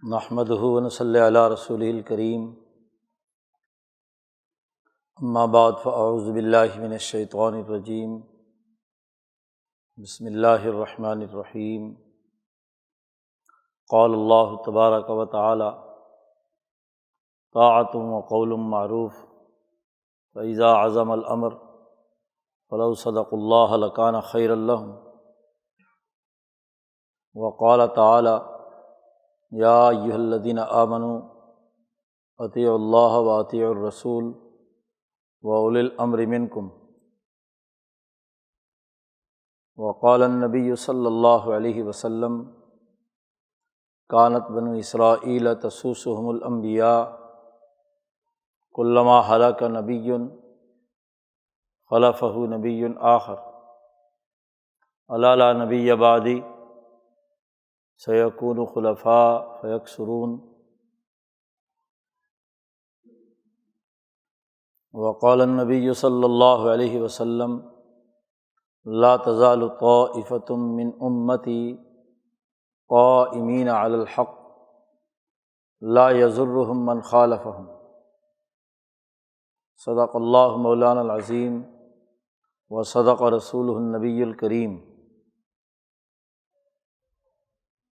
نحمدہ ونصلی علی رسولہ الکریم، اما بعد فاعوذ باللہ من الشیطان الرجیم، بسم اللہ الرحمن الرحیم۔ قال اللہ تبارک و تعالی طاعۃ وقول معروف فاذا عزم الامر فلو صدقوا اللہ لکان خیرا لہم۔ وقال تعالی یا ایھا الذین آمنوا اطیعوا اللہ واطیعوا الرسول واولی الامر منکم۔ وقال النبی صلی اللہ علیہ وسلم کانت بنو اسرائیل تسوسهم الانبیاء کلما ہلک نبی خلفہ نبی آخر الا لا نبی بعدی سیکون خلفاء فیکثرون۔ وقال النبی صلی اللہ علیہ وسلم لا تزال طائفۃ من امتی قائمین علی الحق لا یضرهم من خالفهم۔ صدق اللہ مولانا العظیم وصدق رسولہ النبی الکریم۔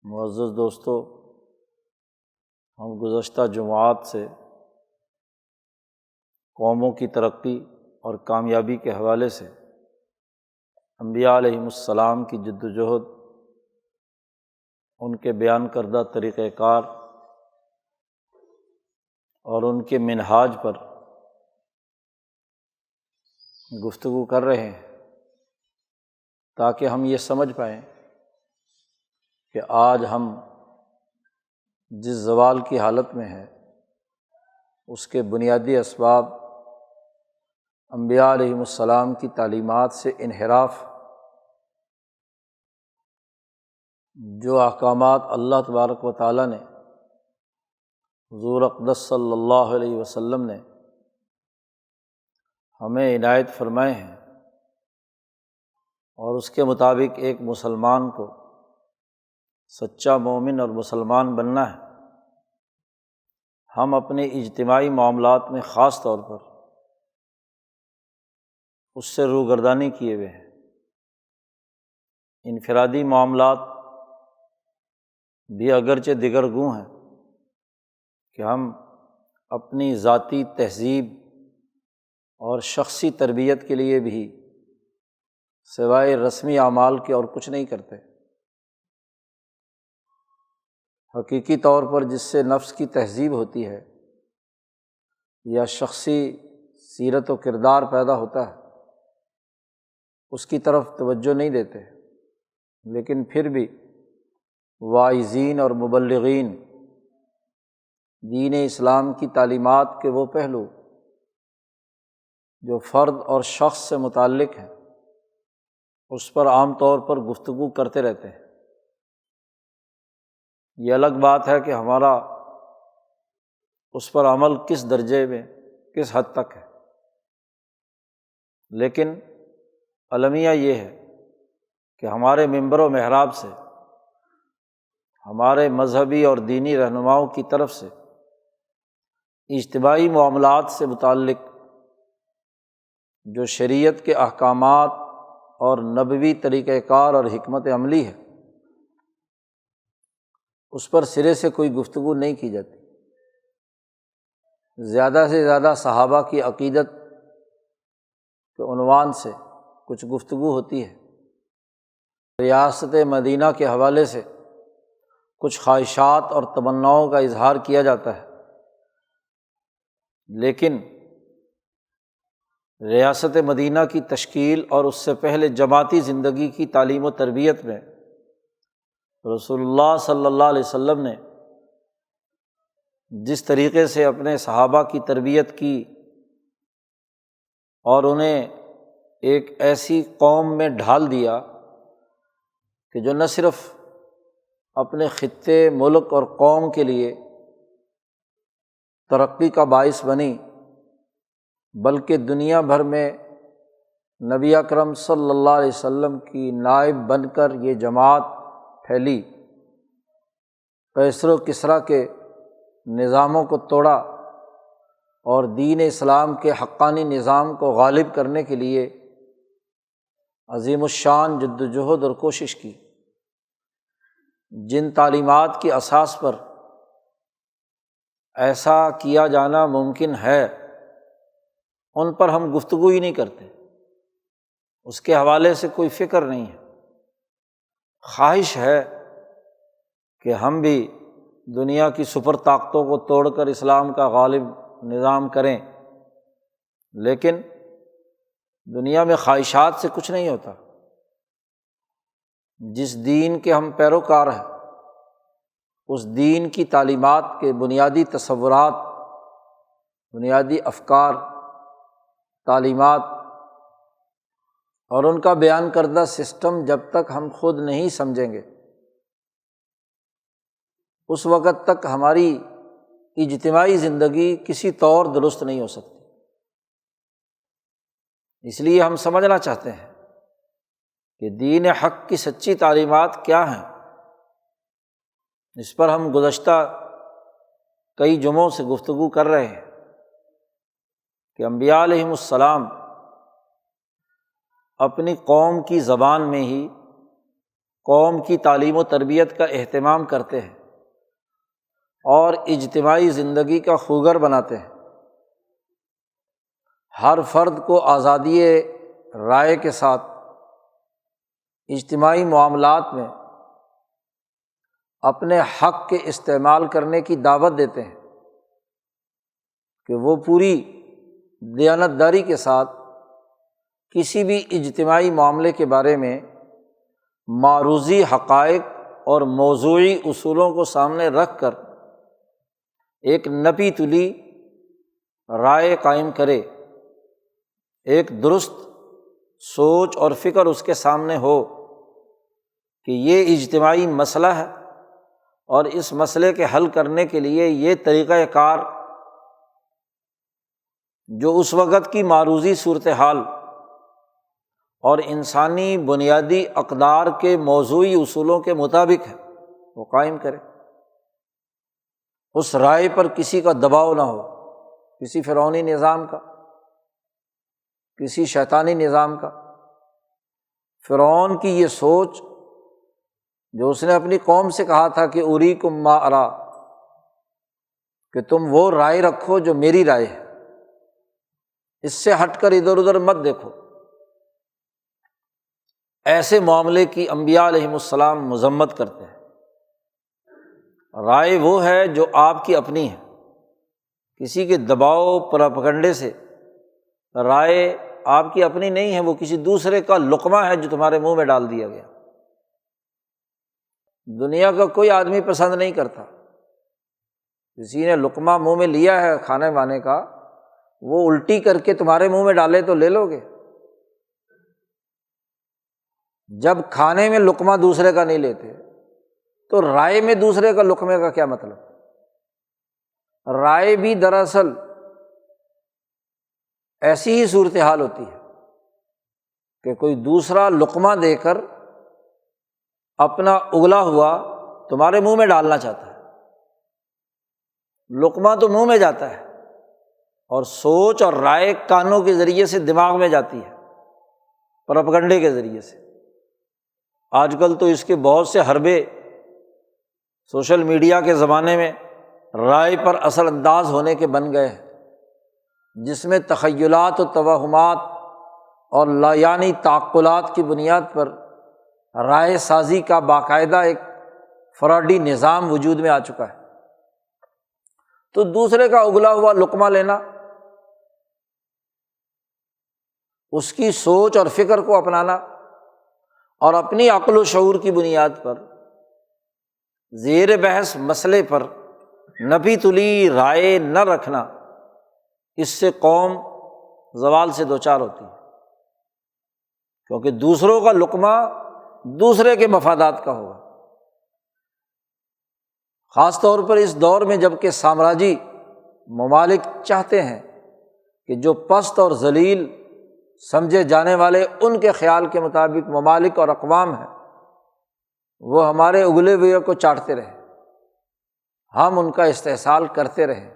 معزز دوستو، ہم گزشتہ جمعات سے قوموں کی ترقی اور کامیابی کے حوالے سے انبیاء علیہم السلام کی جد و جہد، ان کے بیان کردہ طریقۂ کار اور ان کے منہاج پر گفتگو کر رہے ہیں، تاکہ ہم یہ سمجھ پائیں کہ آج ہم جس زوال کی حالت میں ہیں اس کے بنیادی اسباب انبیاء علیہم السلام کی تعلیمات سے انحراف، جو احکامات اللہ تبارک و تعالیٰ نے حضور اقدس صلی اللہ علیہ وسلم نے ہمیں عنایت فرمائے ہیں، اور اس کے مطابق ایک مسلمان کو سچا مومن اور مسلمان بننا ہے، ہم اپنے اجتماعی معاملات میں خاص طور پر اس سے روگردانی کیے ہوئے ہیں۔ انفرادی معاملات بھی اگرچہ دیگر گوں ہیں کہ ہم اپنی ذاتی تہذیب اور شخصی تربیت کے لیے بھی سوائے رسمی اعمال کے اور کچھ نہیں کرتے۔ حقیقی طور پر جس سے نفس کی تہذیب ہوتی ہے یا شخصی سیرت و کردار پیدا ہوتا ہے، اس کی طرف توجہ نہیں دیتے، لیکن پھر بھی واعظین اور مبلغین دین اسلام کی تعلیمات کے وہ پہلو جو فرد اور شخص سے متعلق ہیں اس پر عام طور پر گفتگو کرتے رہتے ہیں۔ یہ الگ بات ہے کہ ہمارا اس پر عمل کس درجے میں، کس حد تک ہے، لیکن المیہ یہ ہے کہ ہمارے منبر و محراب سے، ہمارے مذہبی اور دینی رہنماؤں کی طرف سے اجتماعی معاملات سے متعلق جو شریعت کے احکامات اور نبوی طریقۂ کار اور حکمت عملی ہے، اس پر سرے سے کوئی گفتگو نہیں کی جاتی۔ زیادہ سے زیادہ صحابہ کی عقیدت کے عنوان سے کچھ گفتگو ہوتی ہے، ریاست مدینہ کے حوالے سے کچھ خواہشات اور تمناؤں کا اظہار کیا جاتا ہے، لیکن ریاست مدینہ کی تشکیل اور اس سے پہلے جماعتی زندگی کی تعلیم و تربیت میں رسول اللہ صلی اللہ علیہ وسلم نے جس طریقے سے اپنے صحابہ کی تربیت کی اور انہیں ایک ایسی قوم میں ڈھال دیا کہ جو نہ صرف اپنے خطے، ملک اور قوم کے لیے ترقی کا باعث بنی، بلکہ دنیا بھر میں نبی اکرم صلی اللہ علیہ وسلم کی نائب بن کر یہ جماعت پھیلی، قیصر و کسریٰ کے نظاموں کو توڑا اور دین اسلام کے حقانی نظام کو غالب کرنے کے لیے عظیم الشان جد و جہد اور کوشش کی۔ جن تعلیمات کی اساس پر ایسا کیا جانا ممکن ہے ان پر ہم گفتگو ہی نہیں کرتے، اس کے حوالے سے کوئی فکر نہیں ہے۔ خواہش ہے کہ ہم بھی دنیا کی سپر طاقتوں کو توڑ کر اسلام کا غالب نظام کریں، لیکن دنیا میں خواہشات سے کچھ نہیں ہوتا۔ جس دین کے ہم پیروکار ہیں اس دین کی تعلیمات کے بنیادی تصورات، بنیادی افکار، تعلیمات اور ان کا بیان کردہ سسٹم جب تک ہم خود نہیں سمجھیں گے اس وقت تک ہماری اجتماعی زندگی کسی طور درست نہیں ہو سکتی۔ اس لیے ہم سمجھنا چاہتے ہیں کہ دین حق کی سچی تعلیمات کیا ہیں۔ اس پر ہم گزشتہ کئی جمعوں سے گفتگو کر رہے ہیں کہ انبیاء علیہم السلام اپنی قوم کی زبان میں ہی قوم کی تعلیم و تربیت کا اہتمام کرتے ہیں اور اجتماعی زندگی کا خوگر بناتے ہیں۔ ہر فرد کو آزادی رائے کے ساتھ اجتماعی معاملات میں اپنے حق کے استعمال کرنے کی دعوت دیتے ہیں کہ وہ پوری دیانتداری کے ساتھ کسی بھی اجتماعی معاملے کے بارے میں معروضی حقائق اور موضوعی اصولوں کو سامنے رکھ کر ایک نپی تلی رائے قائم کرے، ایک درست سوچ اور فکر اس کے سامنے ہو کہ یہ اجتماعی مسئلہ ہے اور اس مسئلے کے حل کرنے کے لیے یہ طریقہ کار جو اس وقت کی معروضی صورتحال اور انسانی بنیادی اقدار کے موضوعی اصولوں کے مطابق ہے وہ قائم کرے۔ اس رائے پر کسی کا دباؤ نہ ہو، کسی فرعونی نظام کا، کسی شیطانی نظام کا۔ فرعون کی یہ سوچ جو اس نے اپنی قوم سے کہا تھا کہ اریکم ما ارا، کہ تم وہ رائے رکھو جو میری رائے ہے، اس سے ہٹ کر ادھر ادھر مت دیکھو، ایسے معاملے کی انبیاء علیہم السلام مذمت کرتے ہیں۔ رائے وہ ہے جو آپ کی اپنی ہے، کسی کے دباؤ پروپیگنڈے سے رائے آپ کی اپنی نہیں ہے، وہ کسی دوسرے کا لقمہ ہے جو تمہارے منہ میں ڈال دیا گیا۔ دنیا کا کوئی آدمی پسند نہیں کرتا، کسی نے لقمہ منہ میں لیا ہے کھانے وانے کا، وہ الٹی کر کے تمہارے منہ میں ڈالے تو لے لو گے؟ جب کھانے میں لقمہ دوسرے کا نہیں لیتے تو رائے میں دوسرے کا لقمے کا کیا مطلب؟ رائے بھی دراصل ایسی ہی صورتحال ہوتی ہے کہ کوئی دوسرا لقمہ دے کر اپنا اگلا ہوا تمہارے منہ میں ڈالنا چاہتا ہے۔ لقمہ تو منہ میں جاتا ہے اور سوچ اور رائے کانوں کے ذریعے سے دماغ میں جاتی ہے، پروپیگنڈے کے ذریعے سے۔ آج کل تو اس کے بہت سے حربے سوشل میڈیا کے زمانے میں رائے پر اثر انداز ہونے کے بن گئے ہیں، جس میں تخیلات و توہمات اور لایعنی تعقلات کی بنیاد پر رائے سازی کا باقاعدہ ایک فراڈی نظام وجود میں آ چکا ہے۔ تو دوسرے کا اگلا ہوا لقمہ لینا، اس کی سوچ اور فکر کو اپنانا اور اپنی عقل و شعور کی بنیاد پر زیر بحث مسئلے پر نپی تلی رائے نہ رکھنا، اس سے قوم زوال سے دوچار ہوتی ہے، کیونکہ دوسروں کا لقمہ دوسرے کے مفادات کا ہوگا۔ خاص طور پر اس دور میں جب کہ سامراجی ممالک چاہتے ہیں کہ جو پست اور ذلیل سمجھے جانے والے ان کے خیال کے مطابق ممالک اور اقوام ہیں وہ ہمارے اگلے ہوئے کو چاٹتے رہے، ہم ان کا استحصال کرتے رہیں،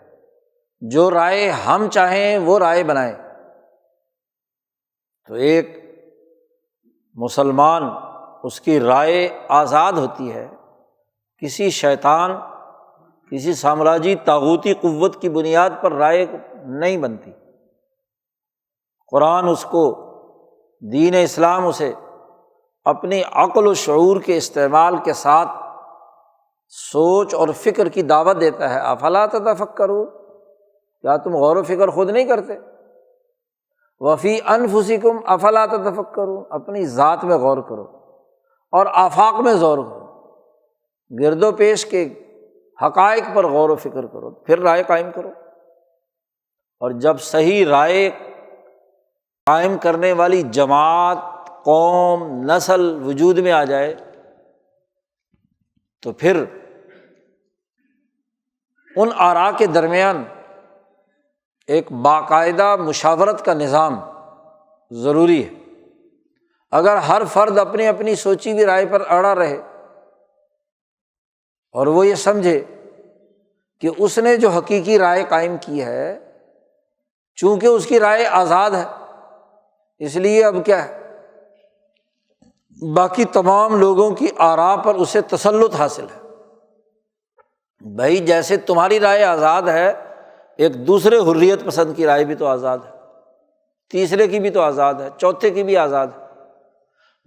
جو رائے ہم چاہیں وہ رائے بنائیں۔ تو ایک مسلمان، اس کی رائے آزاد ہوتی ہے، کسی شیطان، کسی سامراجی طاغوتی قوت کی بنیاد پر رائے نہیں بنتی۔ قرآن اس کو، دین اسلام اسے اپنی عقل و شعور کے استعمال کے ساتھ سوچ اور فکر کی دعوت دیتا ہے۔ افلا تتفکرون، کیا تم غور و فکر خود نہیں کرتے؟ وفی انفسکم افلا تتفکرون، اپنی ذات میں غور کرو اور آفاق میں غور کرو، گرد و پیش کے حقائق پر غور و فکر کرو، پھر رائے قائم کرو۔ اور جب صحیح رائے قائم کرنے والی جماعت، قوم، نسل وجود میں آ جائے تو پھر ان آراء کے درمیان ایک باقاعدہ مشاورت کا نظام ضروری ہے۔ اگر ہر فرد اپنی اپنی سوچی ہوئی رائے پر اڑا رہے اور وہ یہ سمجھے کہ اس نے جو حقیقی رائے قائم کی ہے، چونکہ اس کی رائے آزاد ہے، اس لیے اب کیا ہے، باقی تمام لوگوں کی آراء پر اسے تسلط حاصل ہے۔ بھائی جیسے تمہاری رائے آزاد ہے، ایک دوسرے حریت پسند کی رائے بھی تو آزاد ہے، تیسرے کی بھی تو آزاد ہے، چوتھے کی بھی آزاد ہے۔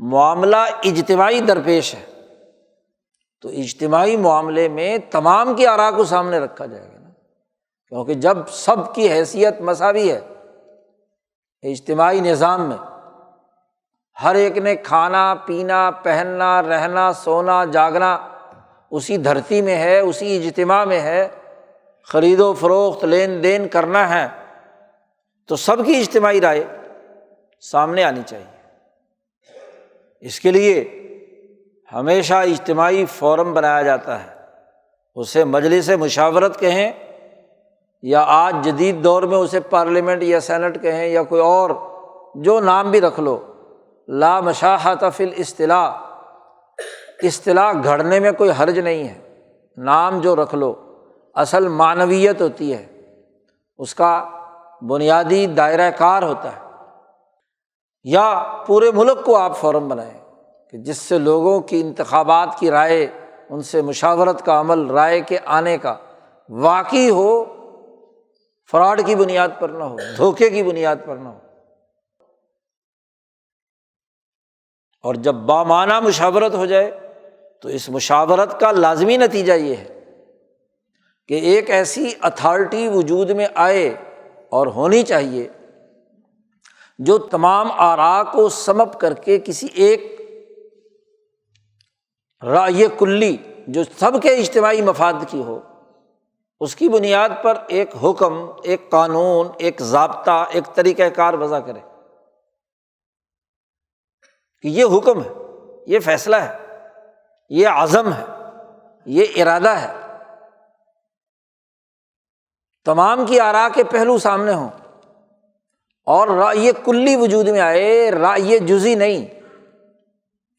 معاملہ اجتماعی درپیش ہے، تو اجتماعی معاملے میں تمام کی آراء کو سامنے رکھا جائے گا نا، کیونکہ جب سب کی حیثیت مساوی ہے اجتماعی نظام میں، ہر ایک نے کھانا پینا، پہننا، رہنا، سونا، جاگنا اسی دھرتی میں ہے، اسی اجتماع میں ہے، خرید و فروخت، لین دین کرنا ہے، تو سب کی اجتماعی رائے سامنے آنی چاہیے۔ اس کے لیے ہمیشہ اجتماعی فورم بنایا جاتا ہے، اسے مجلس مشاورت کہیں یا آج جدید دور میں اسے پارلیمنٹ یا سینٹ کہیں یا کوئی اور جو نام بھی رکھ لو، لا مشاحۃ فی الاصطلاح، اصطلاح گھڑنے میں کوئی حرج نہیں ہے، نام جو رکھ لو، اصل معنویت ہوتی ہے، اس کا بنیادی دائرہ کار ہوتا ہے۔ یا پورے ملک کو آپ فورم بنائیں کہ جس سے لوگوں کی انتخابات کی رائے، ان سے مشاورت کا عمل، رائے کے آنے کا واقعی ہو، فراڈ کی بنیاد پر نہ ہو، دھوکے کی بنیاد پر نہ ہو۔ اور جب بامعنی مشاورت ہو جائے تو اس مشاورت کا لازمی نتیجہ یہ ہے کہ ایک ایسی اتھارٹی وجود میں آئے اور ہونی چاہیے جو تمام آراء کو سمپ کر کے کسی ایک رائے کلی جو سب کے اجتماعی مفاد کی ہو، اس کی بنیاد پر ایک حکم، ایک قانون، ایک ضابطہ، ایک طریقہ کار وضع کرے کہ یہ حکم ہے، یہ فیصلہ ہے، یہ عزم ہے، یہ ارادہ ہے۔ تمام کی آراء کے پہلو سامنے ہوں اور رائے کلی وجود میں آئے، رائے جزئی نہیں۔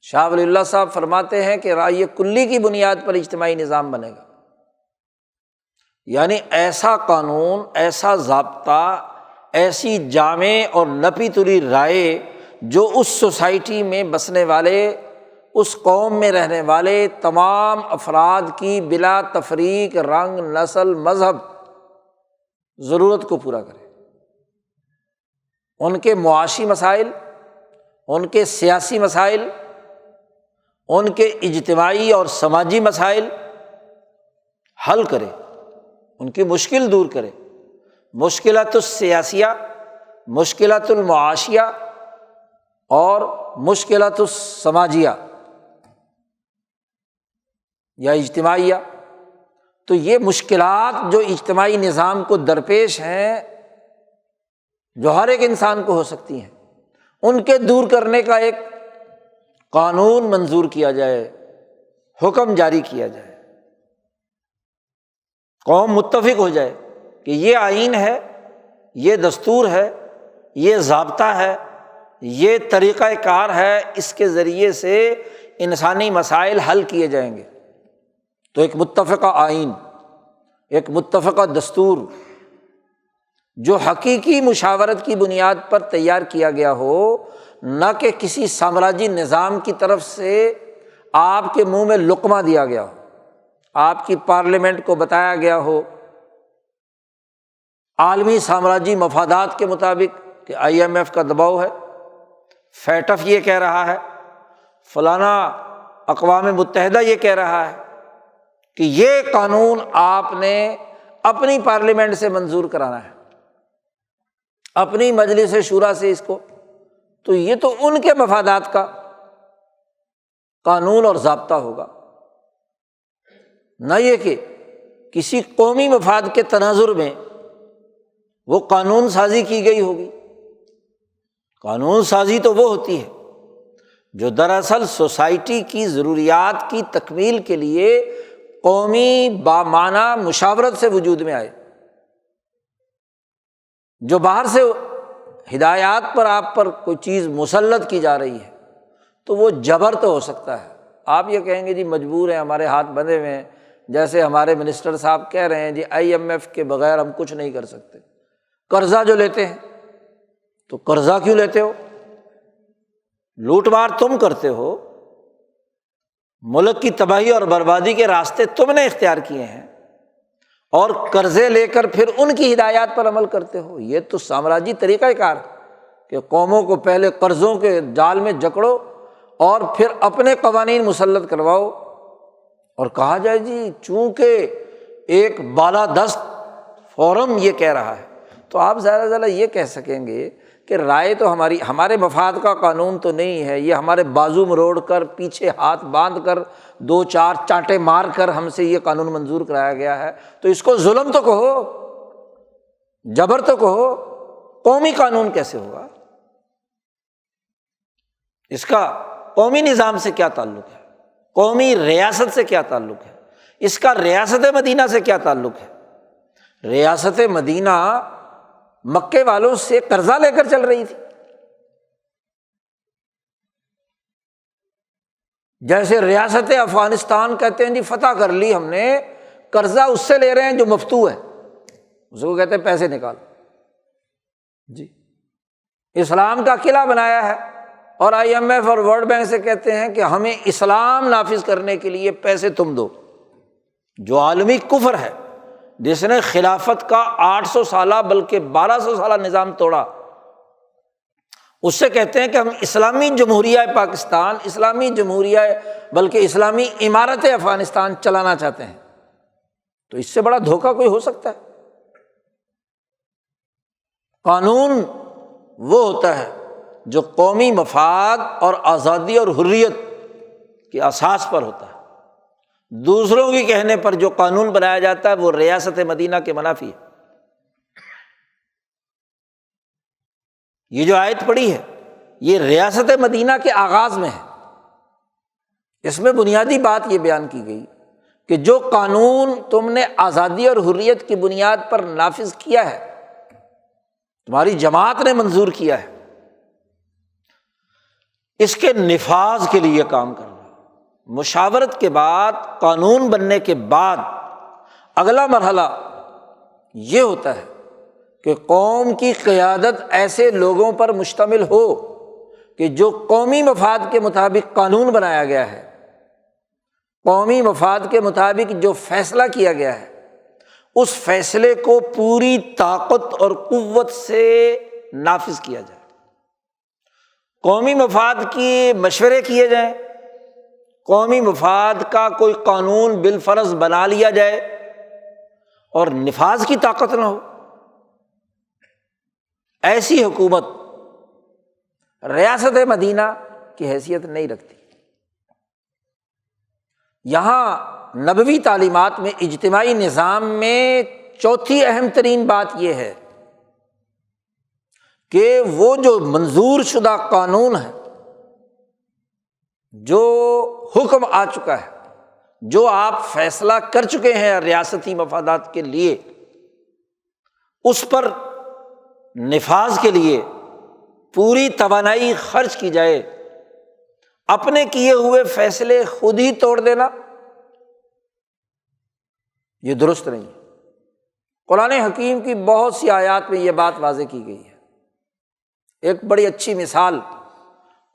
شاہ ولی اللہ صاحب فرماتے ہیں کہ رائے کلی کی بنیاد پر اجتماعی نظام بنے گا، یعنی ایسا قانون، ایسا ضابطہ، ایسی جامع اور نپی تلی رائے جو اس سوسائٹی میں بسنے والے، اس قوم میں رہنے والے تمام افراد کی بلا تفریق رنگ، نسل، مذہب ضرورت کو پورا کرے، ان کے معاشی مسائل، ان کے سیاسی مسائل، ان کے اجتماعی اور سماجی مسائل حل کرے، ان کی مشکل دور کرے، مشکلات السیاسیہ، مشکلات المعاشیہ اور مشکلات السماجیہ یا اجتماعیہ۔ تو یہ مشکلات جو اجتماعی نظام کو درپیش ہیں، جو ہر ایک انسان کو ہو سکتی ہیں، ان کے دور کرنے کا ایک قانون منظور کیا جائے، حکم جاری کیا جائے، قوم متفق ہو جائے کہ یہ آئین ہے، یہ دستور ہے، یہ ضابطہ ہے، یہ طریقہ کار ہے، اس کے ذریعے سے انسانی مسائل حل کیے جائیں گے۔ تو ایک متفقہ آئین، ایک متفقہ دستور جو حقیقی مشاورت کی بنیاد پر تیار کیا گیا ہو، نہ کہ کسی سامراجی نظام کی طرف سے آپ کے منہ میں لقمہ دیا گیا ہو، آپ کی پارلیمنٹ کو بتایا گیا ہو عالمی سامراجی مفادات کے مطابق کہ آئی ایم ایف کا دباؤ ہے، فیٹف یہ کہہ رہا ہے، فلانا اقوام متحدہ یہ کہہ رہا ہے کہ یہ قانون آپ نے اپنی پارلیمنٹ سے منظور کرانا ہے، اپنی مجلس شورا سے اس کو، تو یہ تو ان کے مفادات کا قانون اور ضابطہ ہوگا، نہ یہ کہ کسی قومی مفاد کے تناظر میں وہ قانون سازی کی گئی ہوگی۔ قانون سازی تو وہ ہوتی ہے جو دراصل سوسائٹی کی ضروریات کی تکمیل کے لیے قومی بامعنی مشاورت سے وجود میں آئے۔ جو باہر سے ہدایات پر آپ پر کوئی چیز مسلط کی جا رہی ہے تو وہ جبر تو ہو سکتا ہے، آپ یہ کہیں گے جی مجبور ہیں، ہمارے ہاتھ بندھے ہوئے ہیں، جیسے ہمارے منسٹر صاحب کہہ رہے ہیں جی آئی ایم ایف کے بغیر ہم کچھ نہیں کر سکتے۔ قرضہ جو لیتے ہیں تو قرضہ کیوں لیتے ہو؟ لوٹ مار تم کرتے ہو، ملک کی تباہی اور بربادی کے راستے تم نے اختیار کیے ہیں، اور قرضے لے کر پھر ان کی ہدایات پر عمل کرتے ہو۔ یہ تو سامراجی طریقہ کار کہ قوموں کو پہلے قرضوں کے جال میں جکڑو اور پھر اپنے قوانین مسلط کرواؤ، اور کہا جائے جی چونکہ ایک بالادست فورم یہ کہہ رہا ہے تو آپ زیادہ سے زیادہ یہ کہہ سکیں گے کہ رائے تو ہمارے مفاد کا قانون تو نہیں ہے، یہ ہمارے بازو مروڑ کر پیچھے ہاتھ باندھ کر دو چار چانٹے مار کر ہم سے یہ قانون منظور کرایا گیا ہے، تو اس کو ظلم تو کہو، جبر تو کہو، قومی قانون کیسے ہوگا؟ اس کا قومی نظام سے کیا تعلق ہے؟ قومی ریاست سے کیا تعلق ہے؟ اس کا ریاست مدینہ سے کیا تعلق ہے؟ ریاست مدینہ مکے والوں سے قرضہ لے کر چل رہی تھی، جیسے ریاست افغانستان کہتے ہیں جی فتح کر لی ہم نے، قرضہ اس سے لے رہے ہیں جو مفتو ہے، اس کو کہتے ہیں پیسے نکال جی۔ اسلام کا قلعہ بنایا ہے اور آئی ایم ایف اور ورلڈ بینک سے کہتے ہیں کہ ہمیں اسلام نافذ کرنے کے لیے پیسے تم دو، جو عالمی کفر ہے، جس نے خلافت کا 800 سالہ بلکہ 1200 سالہ نظام توڑا، اس سے کہتے ہیں کہ ہم اسلامی جمہوریہ پاکستان، اسلامی جمہوریہ بلکہ اسلامی امارت افغانستان چلانا چاہتے ہیں، تو اس سے بڑا دھوکہ کوئی ہو سکتا ہے؟ قانون وہ ہوتا ہے جو قومی مفاد اور آزادی اور حریت کے اساس پر ہوتا ہے، دوسروں کے کہنے پر جو قانون بنایا جاتا ہے وہ ریاست مدینہ کے منافی ہے۔ یہ جو آیت پڑھی ہے یہ ریاست مدینہ کے آغاز میں ہے، اس میں بنیادی بات یہ بیان کی گئی کہ جو قانون تم نے آزادی اور حریت کی بنیاد پر نافذ کیا ہے، تمہاری جماعت نے منظور کیا ہے، اس کے نفاذ کے لیے کام کرنا۔ مشاورت کے بعد، قانون بننے کے بعد اگلا مرحلہ یہ ہوتا ہے کہ قوم کی قیادت ایسے لوگوں پر مشتمل ہو کہ جو قومی مفاد کے مطابق قانون بنایا گیا ہے، قومی مفاد کے مطابق جو فیصلہ کیا گیا ہے، اس فیصلے کو پوری طاقت اور قوت سے نافذ کیا جائے، قومی مفاد کی مشورے کیے جائیں، قومی مفاد کا کوئی قانون بالفرض بنا لیا جائے اور نفاذ کی طاقت نہ ہو۔ ایسی حکومت ریاست مدینہ کی حیثیت نہیں رکھتی۔ یہاں نبوی تعلیمات میں اجتماعی نظام میں چوتھی اہم ترین بات یہ ہے کہ وہ جو منظور شدہ قانون ہے، جو حکم آ چکا ہے، جو آپ فیصلہ کر چکے ہیں ریاستی مفادات کے لیے، اس پر نفاذ کے لیے پوری توانائی خرچ کی جائے۔ اپنے کیے ہوئے فیصلے خود ہی توڑ دینا یہ درست نہیں ہے۔ قرآن حکیم کی بہت سی آیات میں یہ بات واضح کی گئی ہے۔ ایک بڑی اچھی مثال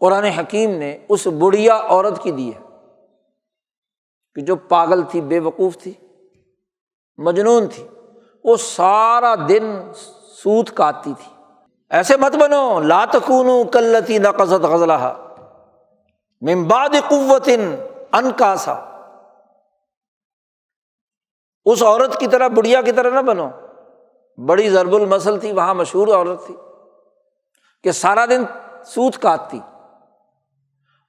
قرآن حکیم نے اس بڑھیا عورت کی دی ہے کہ جو پاگل تھی، بے وقوف تھی، مجنون تھی، وہ سارا دن سود کاٹتی تھی۔ ایسے مت بنو، لا تکونوا کاللتی نقضت غزلہا من بعد قوۃ انکاسا، اس عورت کی طرح، بڑھیا کی طرح نہ بنو۔ بڑی ضرب المثل تھی، وہاں مشہور عورت تھی کہ سارا دن سود کاٹتی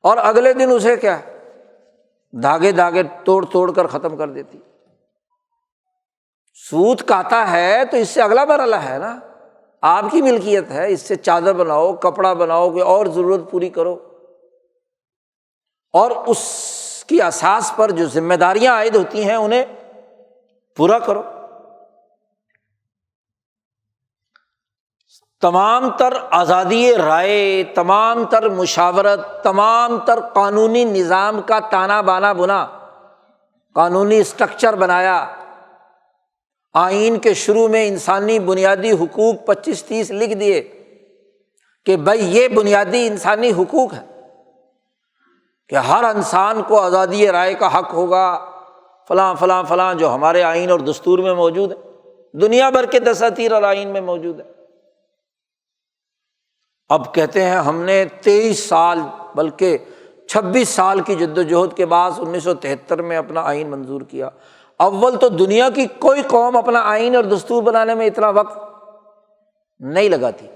اور اگلے دن اسے کیا دھاگے دھاگے توڑ توڑ کر ختم کر دیتی۔ سود کاتا ہے تو اس سے اگلا مرحلہ ہے نا، آپ کی ملکیت ہے، اس سے چادر بناؤ، کپڑا بناؤ، کوئی اور ضرورت پوری کرو، اور اس کی اساس پر جو ذمہ داریاں عائد ہوتی ہیں انہیں پورا کرو۔ تمام تر آزادی رائے، تمام تر مشاورت، تمام تر قانونی نظام کا تانا بانا بنا، قانونی اسٹرکچر بنایا۔ آئین کے شروع میں انسانی بنیادی حقوق 25-30 لکھ دیے کہ بھائی یہ بنیادی انسانی حقوق ہے کہ ہر انسان کو آزادی رائے کا حق ہوگا، فلاں فلاں فلاں، جو ہمارے آئین اور دستور میں موجود ہے، دنیا بھر کے دساتیر اور آئین میں موجود ہے۔ اب کہتے ہیں ہم نے 23 سال بلکہ 26 سال کی جدوجہد کے بعد 1973 میں اپنا آئین منظور کیا۔ اول تو دنیا کی کوئی قوم اپنا آئین اور دستور بنانے میں اتنا وقت نہیں لگاتی،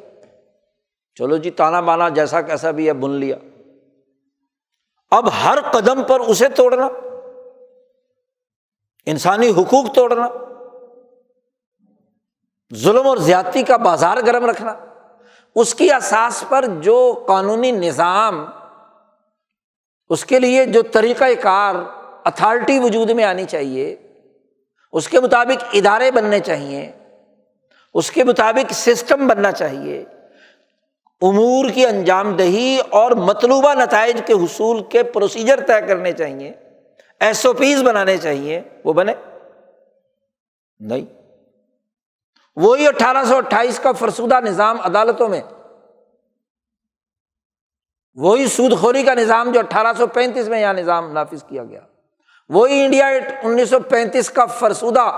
چلو جی تانا بانا جیسا کیسا بھی ہے بن لیا۔ اب ہر قدم پر اسے توڑنا، انسانی حقوق توڑنا، ظلم اور زیادتی کا بازار گرم رکھنا، اس کی اساس پر جو قانونی نظام، اس کے لیے جو طریقہ کار، اتھارٹی وجود میں آنی چاہیے، اس کے مطابق ادارے بننے چاہیے، اس کے مطابق سسٹم بننا چاہیے، امور کی انجام دہی اور مطلوبہ نتائج کے حصول کے پروسیجر طے کرنے چاہیے، SOPs بنانے چاہیے، وہ بنے نہیں۔ وہی 1828 کا فرسودہ نظام عدالتوں میں، وہی سود خوری کا نظام جو 1835 میں یہاں نظام نافذ کیا گیا، وہی انڈیا 1935 کا فرسودہ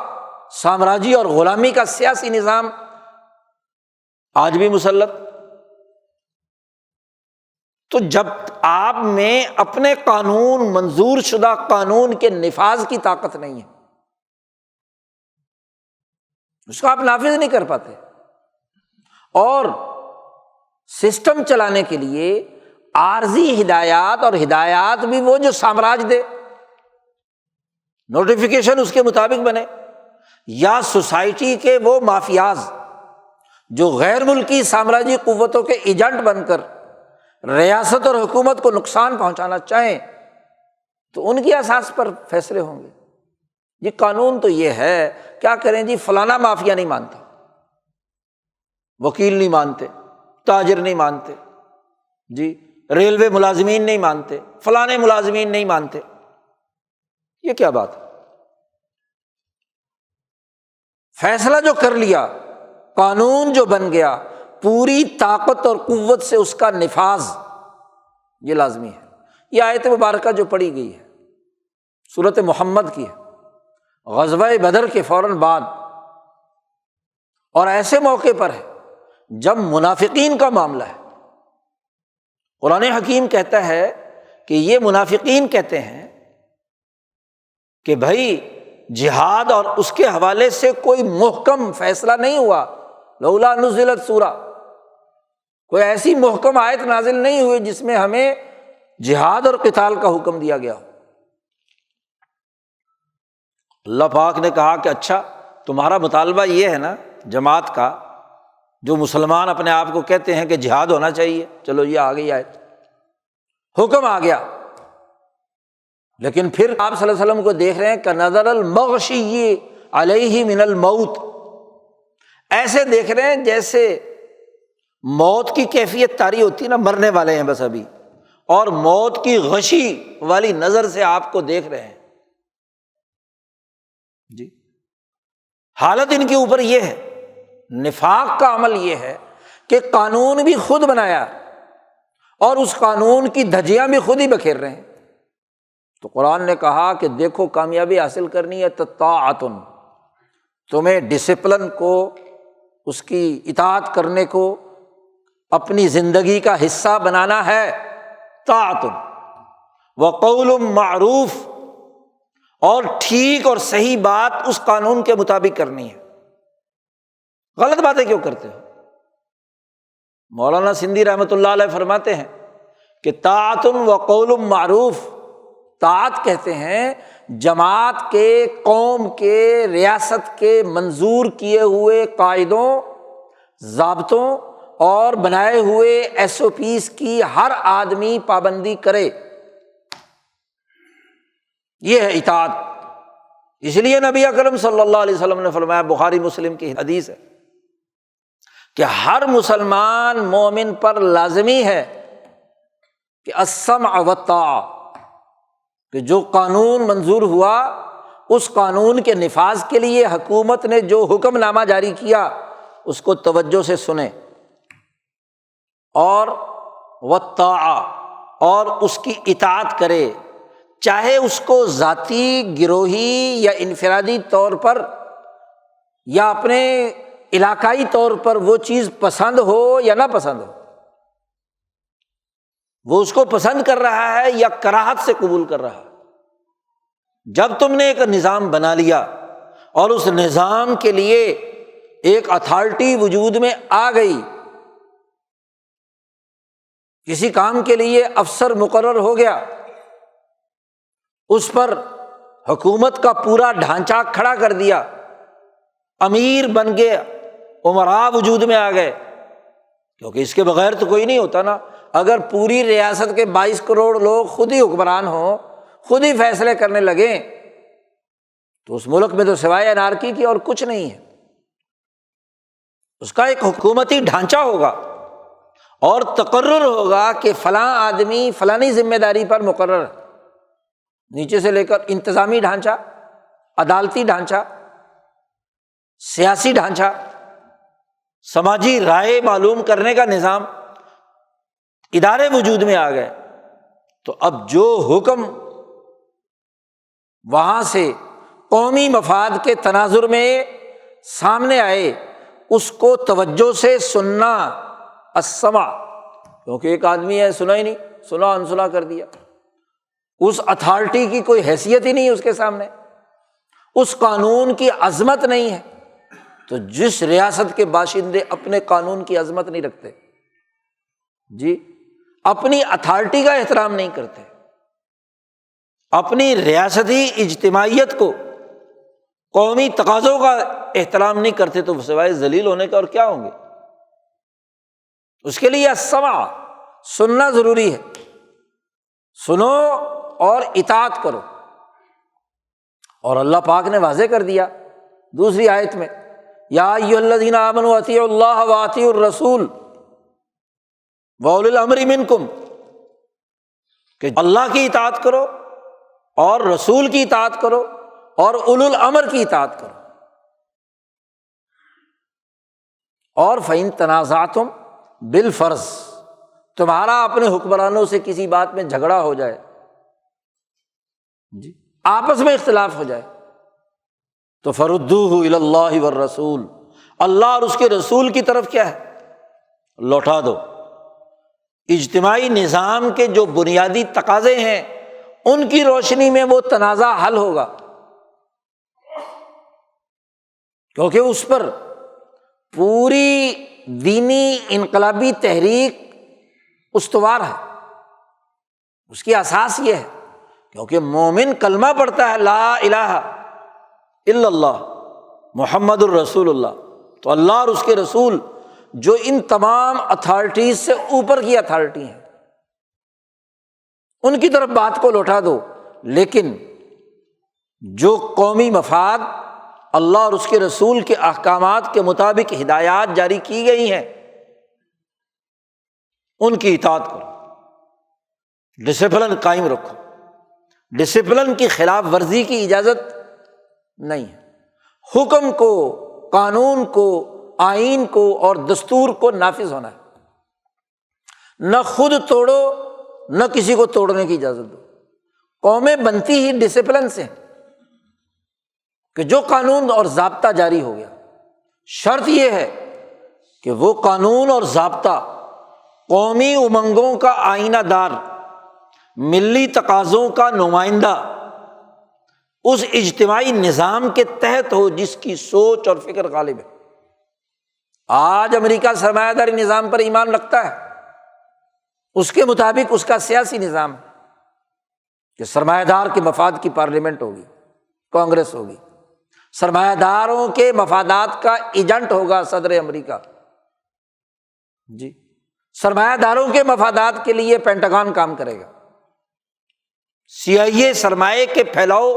سامراجی اور غلامی کا سیاسی نظام آج بھی مسلط۔ تو جب آپ میں اپنے قانون، منظور شدہ قانون کے نفاذ کی طاقت نہیں ہے، اس کو آپ نافذ نہیں کر پاتے، اور سسٹم چلانے کے لیے عارضی ہدایات، اور ہدایات بھی وہ جو سامراج دے، نوٹیفیکیشن اس کے مطابق بنے، یا سوسائٹی کے وہ مافیاز جو غیر ملکی سامراجی قوتوں کے ایجنٹ بن کر ریاست اور حکومت کو نقصان پہنچانا چاہیں تو ان کی اساس پر فیصلے ہوں گے۔ یہ قانون تو یہ ہے، کیا کریں جی، فلانا مافیا نہیں مانتا، وکیل نہیں مانتے، تاجر نہیں مانتے، جی ریلوے ملازمین نہیں مانتے، فلانے ملازمین نہیں مانتے، یہ کیا بات ہے؟ فیصلہ جو کر لیا، قانون جو بن گیا، پوری طاقت اور قوت سے اس کا نفاذ یہ لازمی ہے۔ یہ آیت مبارکہ جو پڑھی گئی ہے سورۃ محمد کی ہے، غزوہ بدر کے فوراً بعد، اور ایسے موقع پر ہے جب منافقین کا معاملہ ہے۔ قرآن حکیم کہتا ہے کہ یہ منافقین کہتے ہیں کہ بھائی جہاد اور اس کے حوالے سے کوئی محکم فیصلہ نہیں ہوا، لولا نزلت سورہ، کوئی ایسی محکم آیت نازل نہیں ہوئی جس میں ہمیں جہاد اور قتال کا حکم دیا گیا ہو۔ اللہ پاک نے کہا کہ اچھا تمہارا مطالبہ یہ ہے نا جماعت کا، جو مسلمان اپنے آپ کو کہتے ہیں کہ جہاد ہونا چاہیے، چلو یہ آ گئی آیت، حکم آ گیا، لیکن پھر آپ صلی اللہ علیہ وسلم کو دیکھ رہے ہیں کہ نظر المغشی علیہ من الموت، ایسے دیکھ رہے ہیں جیسے موت کی کیفیت طاری ہوتی ہے نا، مرنے والے ہیں بس ابھی، اور موت کی غشی والی نظر سے آپ کو دیکھ رہے ہیں جی۔ حالت ان کے اوپر یہ ہے، نفاق کا عمل یہ ہے کہ قانون بھی خود بنایا اور اس قانون کی دھجیاں بھی خود ہی بکھیر رہے ہیں۔ تو قرآن نے کہا کہ دیکھو کامیابی حاصل کرنی ہے تو طاعۃ، تمہیں ڈسپلن کو، اس کی اطاعت کرنے کو اپنی زندگی کا حصہ بنانا ہے، طاعۃ وقول معروف، اور ٹھیک اور صحیح بات اس قانون کے مطابق کرنی ہے۔ غلط باتیں کیوں کرتے ہو؟ مولانا سندھی رحمۃ اللہ علیہ فرماتے ہیں کہ طاعۃ وقول معروف، طاعت کہتے ہیں جماعت کے، قوم کے، ریاست کے منظور کیے ہوئے قاعدوں، ضابطوں اور بنائے ہوئے SOPs کی ہر آدمی پابندی کرے، یہ ہے اطاعت۔ اس لیے نبی اکرم صلی اللہ علیہ وسلم نے فرمایا، بخاری مسلم کی حدیث ہے کہ ہر مسلمان مومن پر لازمی ہے کہ السمع والطاعہ، کہ جو قانون منظور ہوا اس قانون کے نفاذ کے لیے حکومت نے جو حکم نامہ جاری کیا اس کو توجہ سے سنے، اور والطاعہ، اور اس کی اطاعت کرے، چاہے اس کو ذاتی، گروہی یا انفرادی طور پر یا اپنے علاقائی طور پر وہ چیز پسند ہو یا نہ پسند ہو، وہ اس کو پسند کر رہا ہے یا کراہت سے قبول کر رہا ہے۔ جب تم نے ایک نظام بنا لیا اور اس نظام کے لیے ایک اتھارٹی وجود میں آ گئی، کسی کام کے لیے افسر مقرر ہو گیا، اس پر حکومت کا پورا ڈھانچہ کھڑا کر دیا، امیر بن گیا، امراء وجود میں آ گئے، کیونکہ اس کے بغیر تو کوئی نہیں ہوتا نا۔ اگر پوری ریاست کے 22 کروڑ لوگ خود ہی حکمران ہوں، خود ہی فیصلے کرنے لگیں، تو اس ملک میں تو سوائے انارکی کی اور کچھ نہیں ہے۔ اس کا ایک حکومتی ڈھانچہ ہوگا اور تقرر ہوگا کہ فلاں آدمی فلانی ذمہ داری پر مقرر ہے، نیچے سے لے کر انتظامی ڈھانچہ، عدالتی ڈھانچہ، سیاسی ڈھانچہ، سماجی رائے معلوم کرنے کا نظام، ادارے وجود میں آ گئے۔ تو اب جو حکم وہاں سے قومی مفاد کے تناظر میں سامنے آئے اس کو توجہ سے سننا، السمع، کیونکہ ایک آدمی ہے سنا ہی نہیں، سنا انسنا کر دیا، اس اتھارٹی کی کوئی حیثیت ہی نہیں اس کے سامنے، اس قانون کی عظمت نہیں ہے۔ تو جس ریاست کے باشندے اپنے قانون کی عظمت نہیں رکھتے، جی، اپنی اتھارٹی کا احترام نہیں کرتے، اپنی ریاستی اجتماعیت کو، قومی تقاضوں کا احترام نہیں کرتے، تو سوائے ذلیل ہونے کا اور کیا ہوں گے؟ اس کے لیے السمع، سننا ضروری ہے، سنو اور اطاعت کرو۔ اور اللہ پاک نے واضح کر دیا دوسری آیت میں، یا ایھا الذین آمنوا اطیعوا اللہ واطیعوا الرسول واولی الامر منکم، کہ اللہ کی اطاعت کرو اور رسول کی اطاعت کرو اور اولو الامر کی اطاعت کرو۔ اور فإن تنازعتم بالفرض، تمہارا اپنے حکمرانوں سے کسی بات میں جھگڑا ہو جائے، جی، آپس میں اختلاف ہو جائے، تو فردوہ الی اللہ والرسول، اللہ اور اس کے رسول کی طرف کیا ہے؟ لوٹا دو۔ اجتماعی نظام کے جو بنیادی تقاضے ہیں ان کی روشنی میں وہ تنازع حل ہوگا، کیونکہ اس پر پوری دینی انقلابی تحریک استوار ہے، اس کی اساس یہ ہے، کیونکہ مومن کلمہ پڑھتا ہے لا الہ الا اللہ محمد الرسول اللہ، تو اللہ اور اس کے رسول جو ان تمام اتھارٹیز سے اوپر کی اتھارٹی ہیں ان کی طرف بات کو لوٹا دو۔ لیکن جو قومی مفاد، اللہ اور اس کے رسول کے احکامات کے مطابق ہدایات جاری کی گئی ہیں ان کی اطاعت کرو، ڈسپلن قائم رکھو، ڈسپلن کی خلاف ورزی کی اجازت نہیں ہے۔ حکم کو، قانون کو، آئین کو اور دستور کو نافذ ہونا ہے۔ نہ خود توڑو، نہ کسی کو توڑنے کی اجازت دو۔ قومیں بنتی ہی ڈسپلن سے کہ جو قانون اور ضابطہ جاری ہو گیا، شرط یہ ہے کہ وہ قانون اور ضابطہ قومی امنگوں کا آئینہ دار، ملی تقاضوں کا نمائندہ، اس اجتماعی نظام کے تحت ہو جس کی سوچ اور فکر غالب ہے۔ آج امریکہ سرمایہ داری نظام پر ایمان رکھتا ہے، اس کے مطابق اس کا سیاسی نظام ہے کہ سرمایہ دار کے مفاد کی پارلیمنٹ ہوگی، کانگریس ہوگی، سرمایہ داروں کے مفادات کا ایجنٹ ہوگا صدر امریکہ، جی، سرمایہ داروں کے مفادات کے لیے پینٹاگان کام کرے گا، CIA سرمایہ کے پھیلاؤ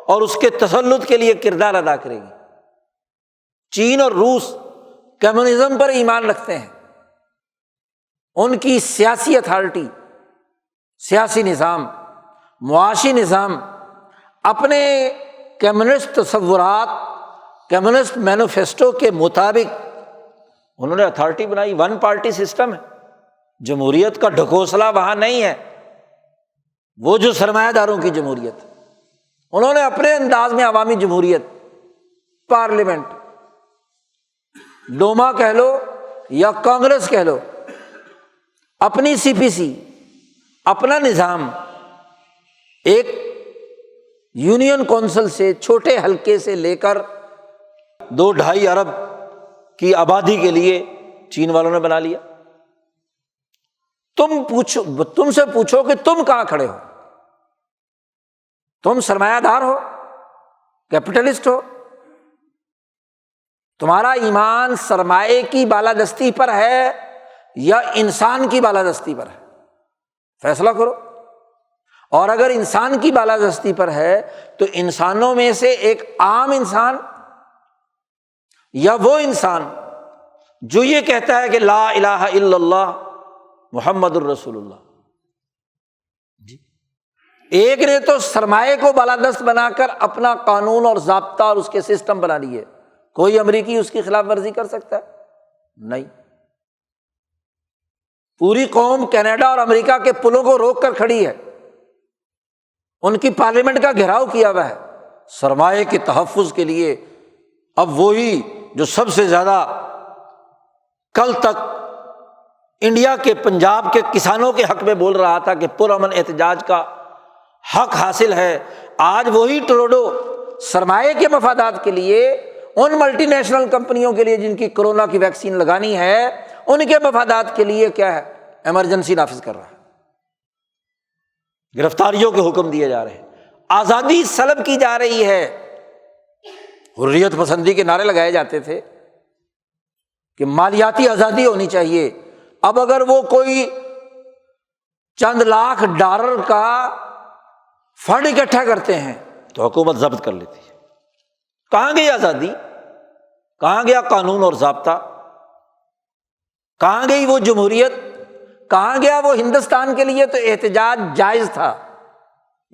اور اس کے تسلط کے لیے کردار ادا کرے گی۔ چین اور روس کمیونزم پر ایمان رکھتے ہیں، ان کی سیاسی اتھارٹی، سیاسی نظام، معاشی نظام اپنے کمیونسٹ تصورات، کمیونسٹ مینیفیسٹو کے مطابق انہوں نے اتھارٹی بنائی۔ ون پارٹی سسٹم ہے، جمہوریت کا ڈھکوسلا وہاں نہیں ہے، وہ جو سرمایہ داروں کی جمہوریت، انہوں نے اپنے انداز میں عوامی جمہوریت، پارلیمنٹ، ڈوما کہہ لو یا کانگریس کہہ لو، اپنی CPC، اپنا نظام، ایک یونین کونسل سے، چھوٹے حلقے سے لے کر 2-2.5 ارب کی آبادی کے لیے چین والوں نے بنا لیا۔ تم سے پوچھو کہ تم کہاں کھڑے ہو؟ تم سرمایہ دار ہو، کیپٹلسٹ ہو؟ تمہارا ایمان سرمایہ کی بالادستی پر ہے یا انسان کی بالادستی پر ہے؟ فیصلہ کرو۔ اور اگر انسان کی بالادستی پر ہے تو انسانوں میں سے ایک عام انسان یا وہ انسان جو یہ کہتا ہے کہ لا الہ الا اللہ محمد الرسول اللہ، جی، ایک نے تو سرمایہ کو بالادست بنا کر اپنا قانون اور ضابطہ اور اس کے سسٹم بنا لیے، کوئی امریکی اس کی خلاف ورزی کر سکتا ہے؟ نہیں۔ پوری قوم کینیڈا اور امریکہ کے پلوں کو روک کر کھڑی ہے، ان کی پارلیمنٹ کا گھیراؤ کیا ہوا ہے سرمایہ کے تحفظ کے لیے۔ اب وہی جو سب سے زیادہ کل تک انڈیا کے پنجاب کے کسانوں کے حق میں بول رہا تھا کہ پرامن احتجاج کا حق حاصل ہے، آج وہی ٹروڈو سرمایہ کے مفادات کے لیے، ان ملٹی نیشنل کمپنیوں کے لیے جن کی کورونا کی ویکسین لگانی ہے، ان کے مفادات کے لیے کیا ہے، ایمرجنسی نافذ کر رہا ہے، گرفتاریوں کے حکم دیے جا رہے ہیں، آزادی سلب کی جا رہی ہے۔ حریت پسندی کے نعرے لگائے جاتے تھے کہ مالیاتی آزادی ہونی چاہیے، اب اگر وہ کوئی چند لاکھ ڈالر کا فنڈ اکٹھا کرتے ہیں تو حکومت ضبط کر لیتی ہے۔ کہاں گئی آزادی؟ کہاں گیا قانون اور ضابطہ؟ کہاں گئی وہ جمہوریت؟ کہاں گیا وہ ہندوستان کے لیے تو احتجاج جائز تھا،